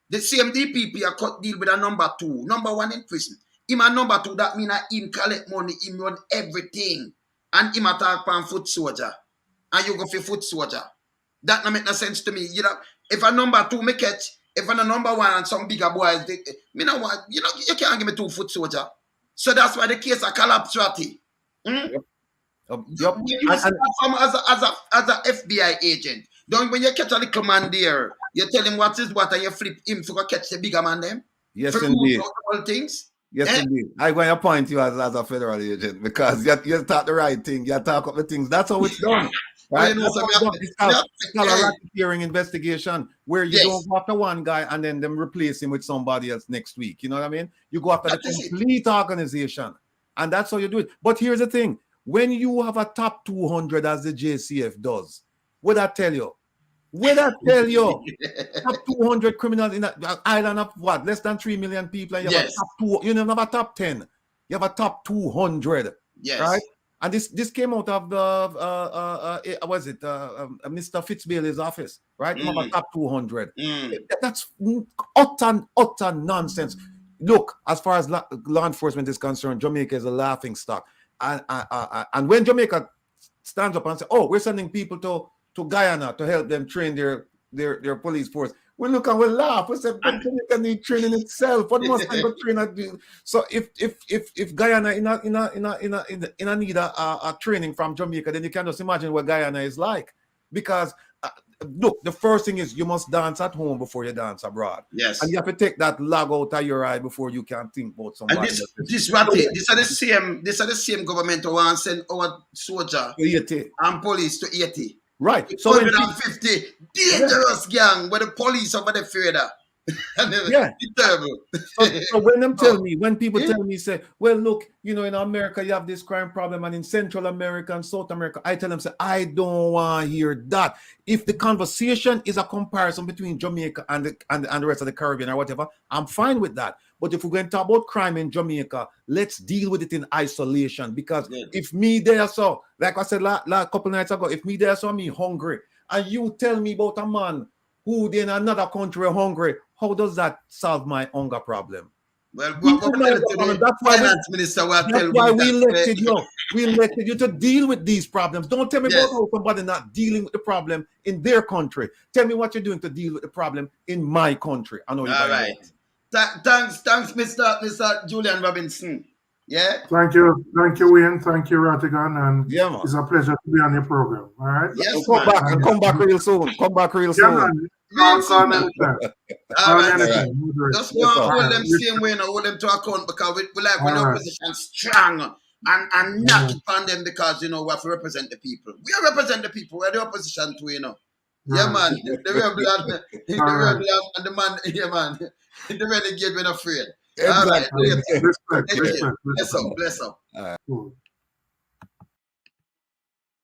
The same DPP I cut deal with a number 2, number 1 in prison. Him a number 2, that mean him collect money, him run everything. And him attack on foot soldier. And you go for foot soldier. That no make no sense to me. If a number 2 me catch, if I'm a number 1 and some bigger boys, you can't give me 2 foot soldier. So that's why the case a collapse, Ratty. Yep. You start from as a FBI agent. When you catch a little man there, you tell him what is what and you flip him to catch the bigger man them. Yes, indeed. All things. Yes, indeed. I'm going to appoint you as a federal agent because you talk the right thing. You talk up the things. That's how it's done. Right? It's called a racketeering investigation where you don't go after one guy and then them replace him with somebody else next week. You know what I mean? You go after the complete organization. And that's how you do it. But here's the thing. When you have a top 200 as the JCF does, what I tell you? Top 200 criminals in an island of what? Less than 3 million people. And you have a top 2. You don't have a top 10. You have a top 200. Yes. Right? And this came out of the Mr. Fitzbailey's office, right? You have a top 200. That's utter nonsense. Look, as far as law enforcement is concerned, Jamaica is a laughing stock. And when Jamaica stands up and says, "Oh, we're sending people to Guyana to help them train their police force," we look and we laugh. We say, but Jamaica need training itself. What must I go train at? So if Guyana in a need a training from Jamaica, then you can just imagine what Guyana is like. Because look, the first thing is you must dance at home before you dance abroad. Yes. And you have to take that lag out of your eye before you can think about somebody. And this are the same government who want to send our soldier and police to 80. Right. So 150 dangerous gang where the police over the further. It's terrible. So when them tell me, when people tell me, say, well, look, you know, in America you have this crime problem, and in Central America and South America, I tell them, say, I don't want to hear that. If the conversation is a comparison between Jamaica and the rest of the Caribbean or whatever, I'm fine with that. But if we're going to talk about crime in Jamaica, let's deal with it in isolation. Because if me there, so like I said a couple nights ago, if me there, so me hungry, and you tell me about a man who in another country hungry, how does that solve my hunger problem? Well, that's why we elected you. We elected you to deal with these problems. Don't tell me about how somebody not dealing with the problem in their country. Tell me what you're doing to deal with the problem in my country. I know you. All right. Thanks, Mr. Julian Robinson. Yeah. Thank you, Wayne. Thank you, Rattigan, and it's a pleasure to be on your program. All right. Yes, come back real soon. Come back real soon. Man. All right. Just want to hold them same way and hold them to account, because we like when the opposition strong and knock it on them, because you know we have to represent the people. We represent the people. We're the opposition too, you know. Yeah, man. The real blood, and the man. Yeah, man. The renegade when afraid. All right. Respect. Bless up. Cool.